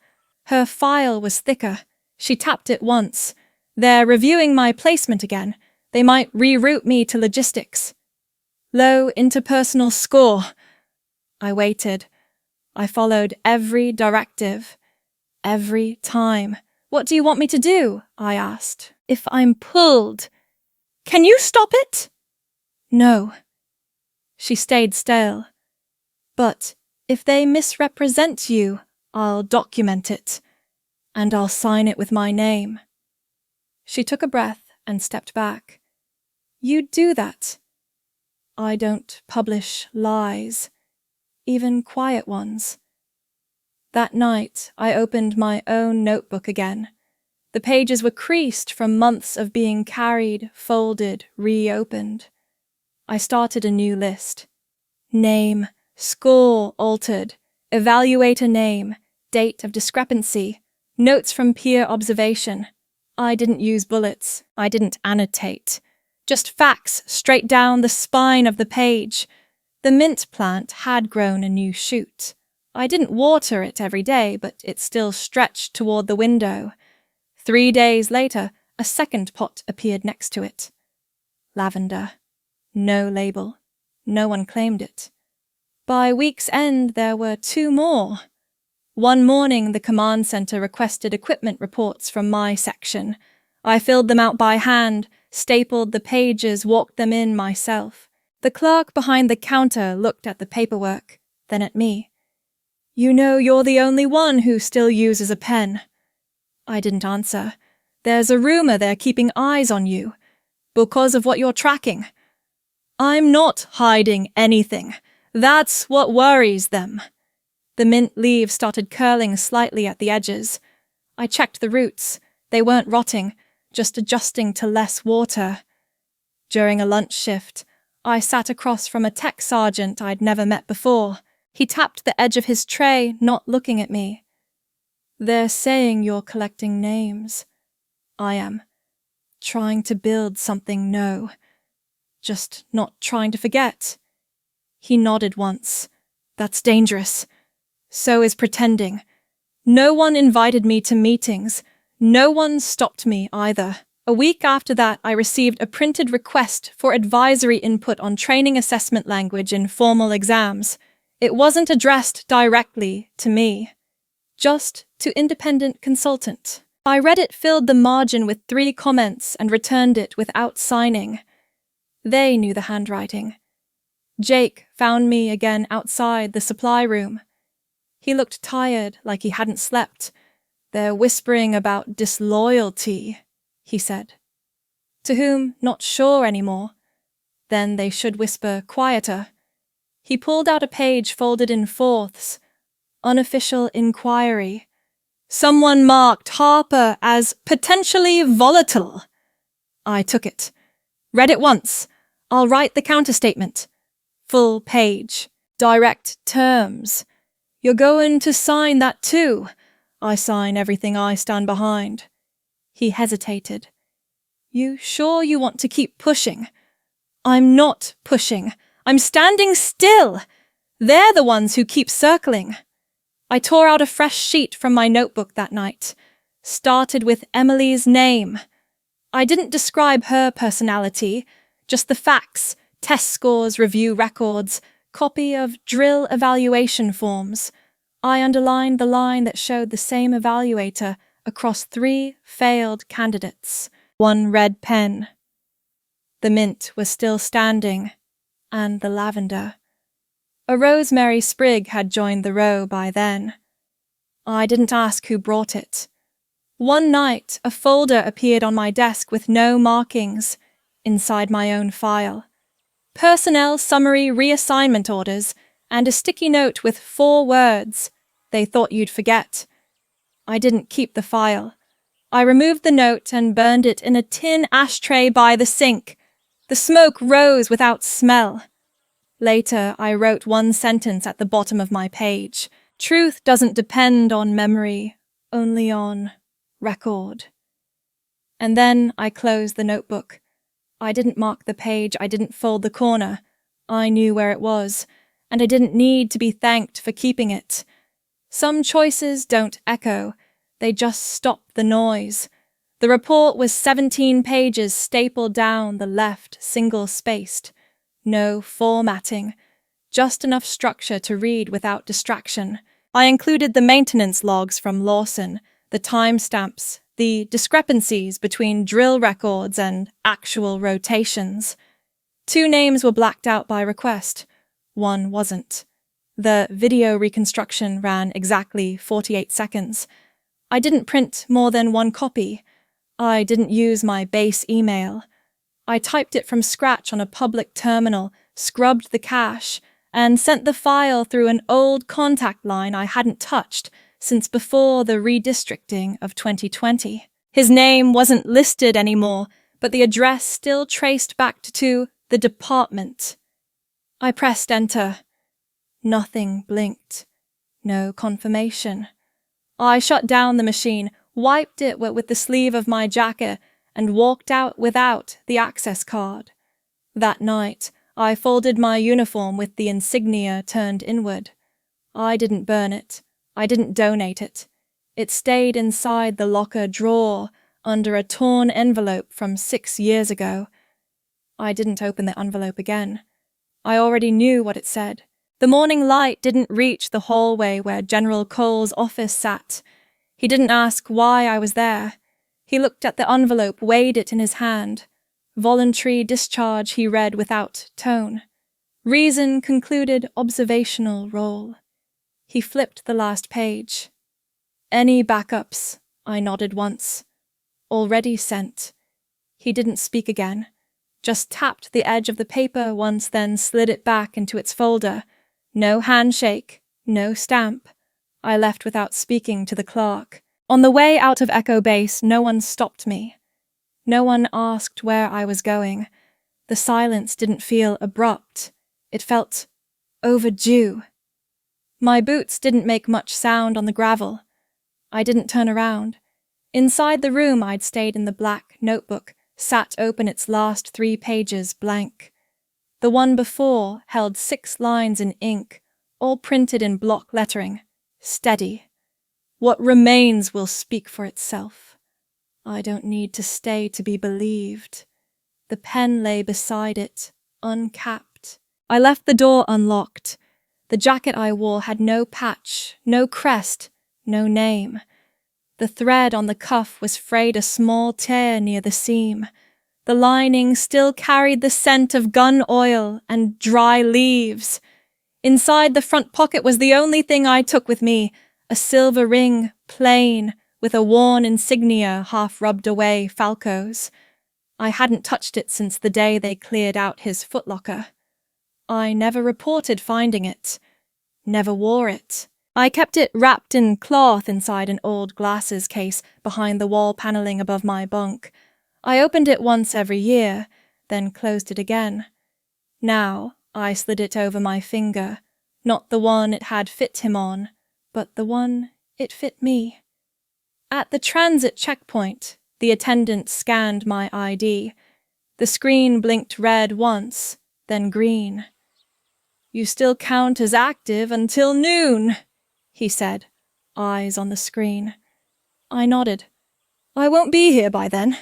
Her file was thicker. She tapped it once. "They're reviewing my placement again. They might reroute me to logistics." Low interpersonal score. I waited. I followed every directive. Every time. "What do you want me to do?" I asked. "If I'm pulled." "Can you stop it?" "No." She stayed still. "But if they misrepresent you, I'll document it. And I'll sign it with my name." She took a breath and stepped back. "You'd do that?" I don't publish lies, even quiet ones. That night, I opened my own notebook again. The pages were creased from months of being carried, folded, reopened. I started a new list. Name, score altered, evaluator name, date of discrepancy, notes from peer observation. I didn't use bullets. I didn't annotate. Just facts straight down the spine of the page. The mint plant had grown a new shoot. I didn't water it every day, but it still stretched toward the window. 3 days later, a second pot appeared next to it. Lavender. No label. No one claimed it. By week's end, there were 2 more. One morning, the command center requested equipment reports from my section. I filled them out by hand, stapled the pages, walked them in myself. The clerk behind the counter looked at the paperwork, then at me. "You know you're the only one who still uses a pen." I didn't answer. "There's a rumor they're keeping eyes on you, because of what you're tracking." "I'm not hiding anything. That's what worries them." The mint leaves started curling slightly at the edges. I checked the roots. They weren't rotting, just adjusting to less water. During a lunch shift, I sat across from a tech sergeant I'd never met before. He tapped the edge of his tray, not looking at me. "They're saying you're collecting names." "I am. Trying to build something, no. Just not trying to forget." He nodded once. "That's dangerous. So is pretending. No one invited me to meetings. No one stopped me either." A week after that, I received a printed request for advisory input on training assessment language in formal exams. It wasn't addressed directly to me, just to independent consultant. I read it, filled the margin with 3 comments, and returned it without signing. They knew the handwriting. Jake found me again outside the supply room. He looked tired, like he hadn't slept. "They're whispering about disloyalty," he said. To whom, not sure anymore. Then they should whisper quieter. He pulled out a page folded in 4ths. Unofficial inquiry. "Someone marked Harper as potentially volatile." I took it. Read it once. I'll write the counterstatement. Full page. Direct terms. "You're going to sign that too?" "I sign everything I stand behind." He hesitated. "You sure you want to keep pushing?" "I'm not pushing. I'm standing still. They're the ones who keep circling." I tore out a fresh sheet from my notebook that night. Started with Emily's name. I didn't describe her personality, just the facts, test scores, review records, copy of drill evaluation forms. I underlined the line that showed the same evaluator across 3 failed candidates. 1 red pen. The mint was still standing, and the lavender. A rosemary sprig had joined the row by then. I didn't ask who brought it. One night, a folder appeared on my desk with no markings, inside my own file. Personnel summary reassignment orders, and a sticky note with 4 words. "They thought you'd forget." I didn't keep the file. I removed the note and burned it in a tin ashtray by the sink. The smoke rose without smell. Later, I wrote 1 sentence at the bottom of my page. "Truth doesn't depend on memory, only on record." And then I closed the notebook. I didn't mark the page, I didn't fold the corner. I knew where it was, and I didn't need to be thanked for keeping it. Some choices don't echo, they just stop the noise. The report was 17 pages stapled down the left, single-spaced. No formatting, just enough structure to read without distraction. I included the maintenance logs from Lawson, the timestamps, the discrepancies between drill records and actual rotations. 2 names were blacked out by request. 1 wasn't. The video reconstruction ran exactly 48 seconds. I didn't print more than 1 copy. I didn't use my base email. I typed it from scratch on a public terminal, scrubbed the cache, and sent the file through an old contact line I hadn't touched since before the redistricting of 2020. His name wasn't listed anymore, but the address still traced back to the department. I pressed enter. Nothing blinked. No confirmation. I shut down the machine, wiped it with the sleeve of my jacket, and walked out without the access card. That night, I folded my uniform with the insignia turned inward. I didn't burn it. I didn't donate it. It stayed inside the locker drawer under a torn envelope from 6 years ago. I didn't open the envelope again. I already knew what it said. The morning light didn't reach the hallway where General Cole's office sat. He didn't ask why I was there. He looked at the envelope, weighed it in his hand. Voluntary discharge, he read without tone. Reason concluded observational role. He flipped the last page. Any backups? I nodded once. Already sent. He didn't speak again. Just tapped the edge of the paper once, then slid it back into its folder. No handshake, no stamp. I left without speaking to the clerk. On the way out of Echo Base, no one stopped me. No one asked where I was going. The silence didn't feel abrupt. It felt overdue. My boots didn't make much sound on the gravel. I didn't turn around. Inside the room I'd stayed in the black notebook, sat open its last 3 pages blank. The one before held 6 lines in ink, all printed in block lettering. Steady. What remains will speak for itself. I don't need to stay to be believed. The pen lay beside it, uncapped. I left the door unlocked. The jacket I wore had no patch, no crest, no name. The thread on the cuff was frayed a small tear near the seam. The lining still carried the scent of gun oil and dry leaves. Inside the front pocket was the only thing I took with me, a silver ring, plain, with a worn insignia half rubbed away Falco's. I hadn't touched it since the day they cleared out his footlocker. I never reported finding it. Never wore it. I kept it wrapped in cloth inside an old glasses case behind the wall paneling above my bunk. I opened it once every year, then closed it again. Now I slid it over my finger, not the one it had fit him on, but the one it fit me. At the transit checkpoint, the attendant scanned my ID. The screen blinked red once, then green. "You still count as active until noon," he said, eyes on the screen. I nodded. "I won't be here by then."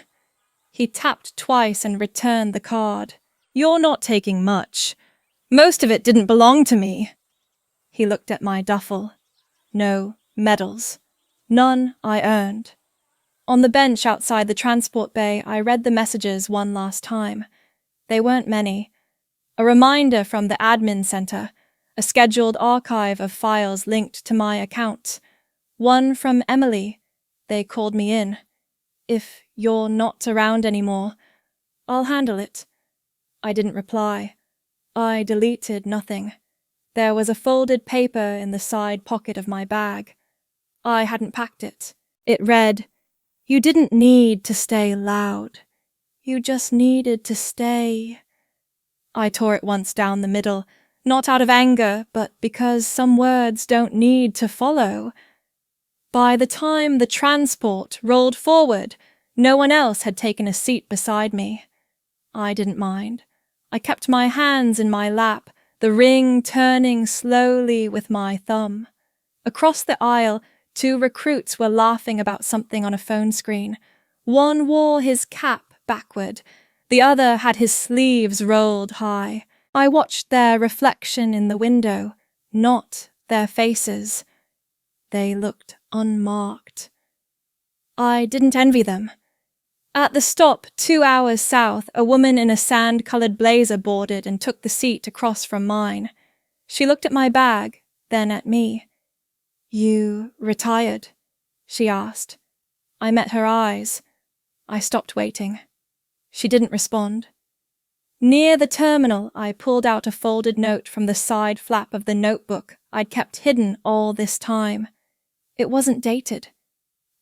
He tapped twice and returned the card. "You're not taking much. Most of it didn't belong to me." He looked at my duffel. No medals. None I earned. On the bench outside the transport bay, I read the messages one last time. They weren't many. A reminder from the admin center, a scheduled archive of files linked to my account. One from Emily. They called me in. "If you're not around anymore, I'll handle it." I didn't reply. I deleted nothing. There was a folded paper in the side pocket of my bag. I hadn't packed it. It read, "You didn't need to stay loud. You just needed to stay." I tore it once down the middle, not out of anger, but because some words don't need to follow. By the time the transport rolled forward, no one else had taken a seat beside me. I didn't mind. I kept my hands in my lap, the ring turning slowly with my thumb. Across the aisle, 2 recruits were laughing about something on a phone screen. One wore his cap backward. The other had his sleeves rolled high. I watched their reflection in the window, not their faces. They looked unmarked. I didn't envy them. At the stop 2 hours south, a woman in a sand-colored blazer boarded and took the seat across from mine. She looked at my bag, then at me. "You retired?" she asked. I met her eyes. I stopped waiting. She didn't respond. Near the terminal, I pulled out a folded note from the side flap of the notebook I'd kept hidden all this time. It wasn't dated.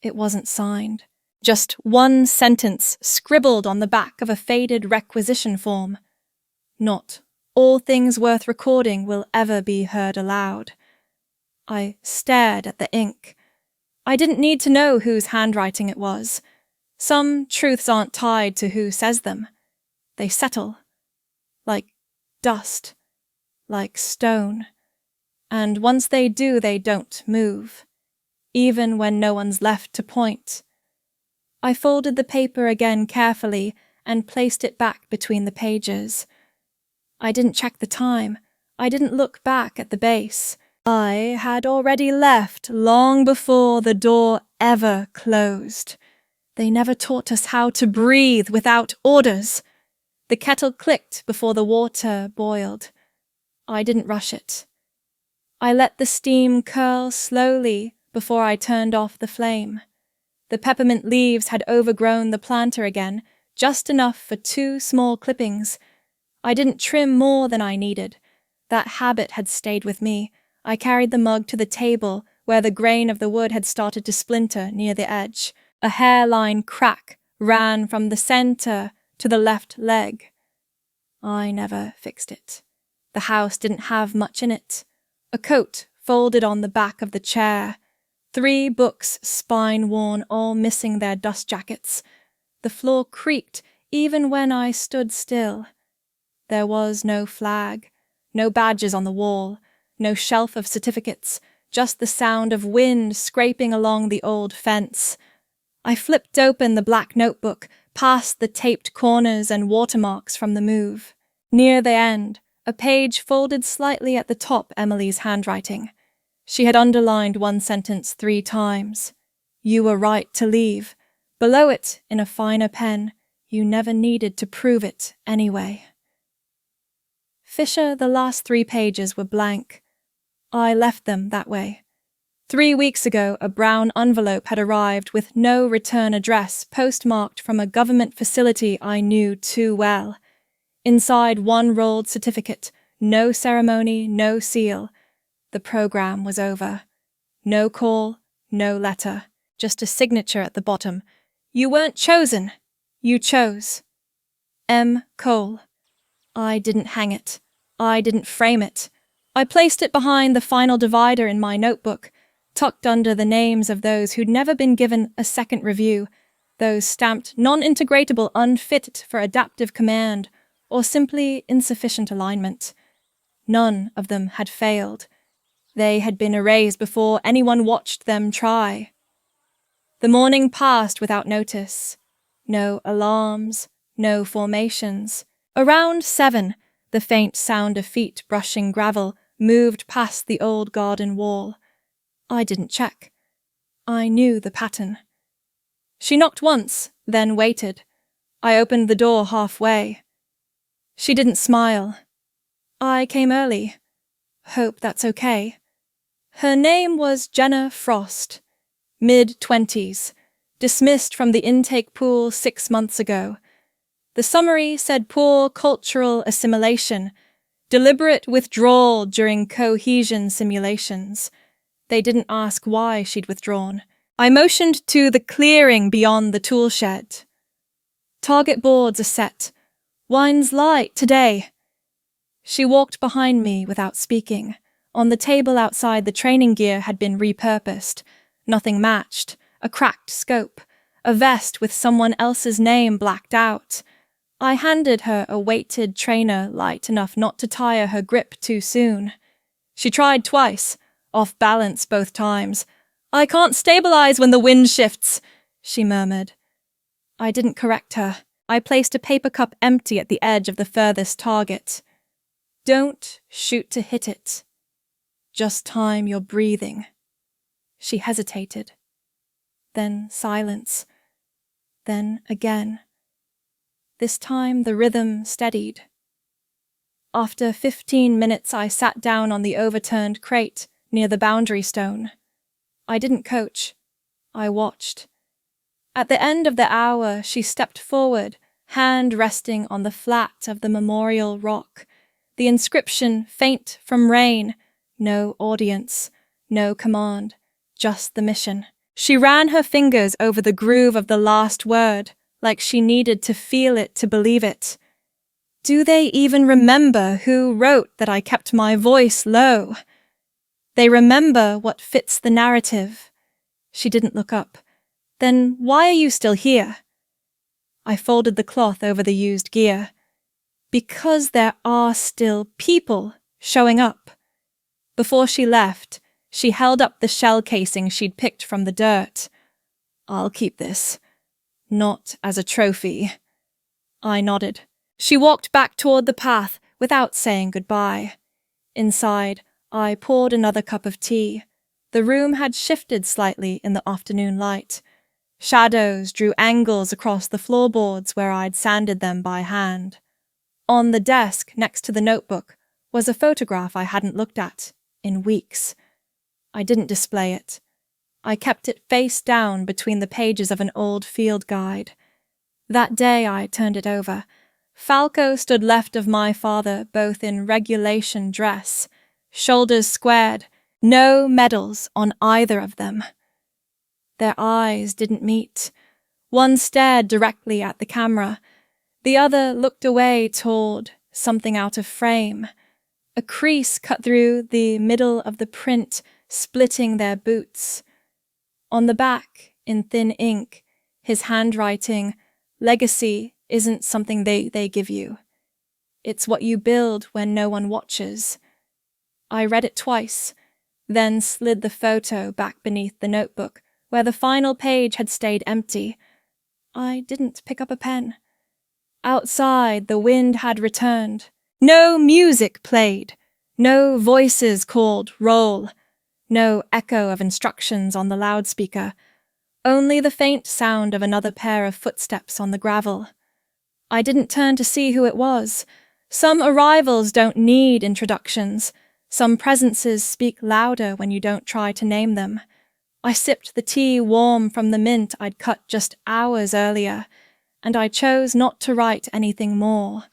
It wasn't signed. Just one sentence scribbled on the back of a faded requisition form. Not all things worth recording will ever be heard aloud. I stared at the ink. I didn't need to know whose handwriting it was. Some truths aren't tied to who says them. They settle. Like dust. Like stone. And once they do, they don't move. Even when no one's left to point. I folded the paper again carefully and placed it back between the pages. I didn't check the time. I didn't look back at the base. I had already left long before the door ever closed. They never taught us how to breathe without orders. The kettle clicked before the water boiled. I didn't rush it. I let the steam curl slowly before I turned off the flame. The peppermint leaves had overgrown the planter again, just enough for 2 small clippings. I didn't trim more than I needed. That habit had stayed with me. I carried the mug to the table where the grain of the wood had started to splinter near the edge. A hairline crack ran from the center to the left leg. I never fixed it. The house didn't have much in it. A coat folded on the back of the chair. 3 books, spine-worn, all missing their dust jackets. The floor creaked even when I stood still. There was no flag, no badges on the wall, no shelf of certificates, just the sound of wind scraping along the old fence. I flipped open the black notebook, past the taped corners and watermarks from the move. Near the end, a page folded slightly at the top Emily's handwriting. She had underlined one sentence 3 times. You were right to leave. Below it, in a finer pen, you never needed to prove it anyway. Fisher, the last 3 pages were blank. I left them that way. 3 weeks ago, a brown envelope had arrived with no return address postmarked from a government facility I knew too well. Inside, 1 rolled certificate, no ceremony, no seal. The program was over. No call, no letter, just a signature at the bottom. You weren't chosen. You chose. M. Cole. I didn't hang it. I didn't frame it. I placed it behind the final divider in my notebook, tucked under the names of those who'd never been given a second review, those stamped non-integratable, unfit for adaptive command, or simply insufficient alignment. None of them had failed. They had been erased before anyone watched them try. The morning passed without notice. No alarms, no formations. Around 7, the faint sound of feet brushing gravel moved past the old garden wall. I didn't check. I knew the pattern. She knocked once, then waited. I opened the door halfway. She didn't smile. I came early. Hope that's okay. Her name was Jenna Frost. Mid-20s. Dismissed from the intake pool 6 months ago. The summary said poor cultural assimilation, deliberate withdrawal during cohesion simulations. They didn't ask why she'd withdrawn. I motioned to the clearing beyond the tool shed. Target boards are set. Wine's light today. She walked behind me without speaking. On the table outside, the training gear had been repurposed. Nothing matched. A cracked scope. A vest with someone else's name blacked out. I handed her a weighted trainer light enough not to tire her grip too soon. She tried twice, off balance both times. I can't stabilize when the wind shifts, she murmured. I didn't correct her. I placed a paper cup empty at the edge of the furthest target. Don't shoot to hit it. Just time your breathing. She hesitated. Then silence. Then again. This time the rhythm steadied. After 15 minutes I sat down on the overturned crate near the boundary stone. I didn't coach. I watched. At the end of the hour she stepped forward, hand resting on the flat of the memorial rock, the inscription faint from rain, no audience, no command, just the mission. She ran her fingers over the groove of the last word, like she needed to feel it to believe it. Do they even remember who wrote that I kept my voice low? They remember what fits the narrative. She didn't look up. Then why are you still here? I folded the cloth over the used gear. Because there are still people showing up. Before she left, she held up the shell casing she'd picked from the dirt. I'll keep this. Not as a trophy. I nodded. She walked back toward the path without saying goodbye. Inside, I poured another cup of tea. The room had shifted slightly in the afternoon light. Shadows drew angles across the floorboards where I'd sanded them by hand. On the desk next to the notebook was a photograph I hadn't looked at in weeks. I didn't display it. I kept it face down between the pages of an old field guide. That day I turned it over. Falco stood left of my father, both in regulation dress, shoulders squared, no medals on either of them. Their eyes didn't meet. One stared directly at the camera. The other looked away toward something out of frame. A crease cut through the middle of the print, splitting their boots. On the back, in thin ink, his handwriting, "Legacy isn't something they give you. It's what you build when no one watches." I read it twice, then slid the photo back beneath the notebook, where the final page had stayed empty. I didn't pick up a pen. Outside, the wind had returned. No music played. No voices called roll. No echo of instructions on the loudspeaker. Only the faint sound of another pair of footsteps on the gravel. I didn't turn to see who it was. Some arrivals don't need introductions. Some presences speak louder when you don't try to name them. I sipped the tea warm from the mint I'd cut just hours earlier, and I chose not to write anything more.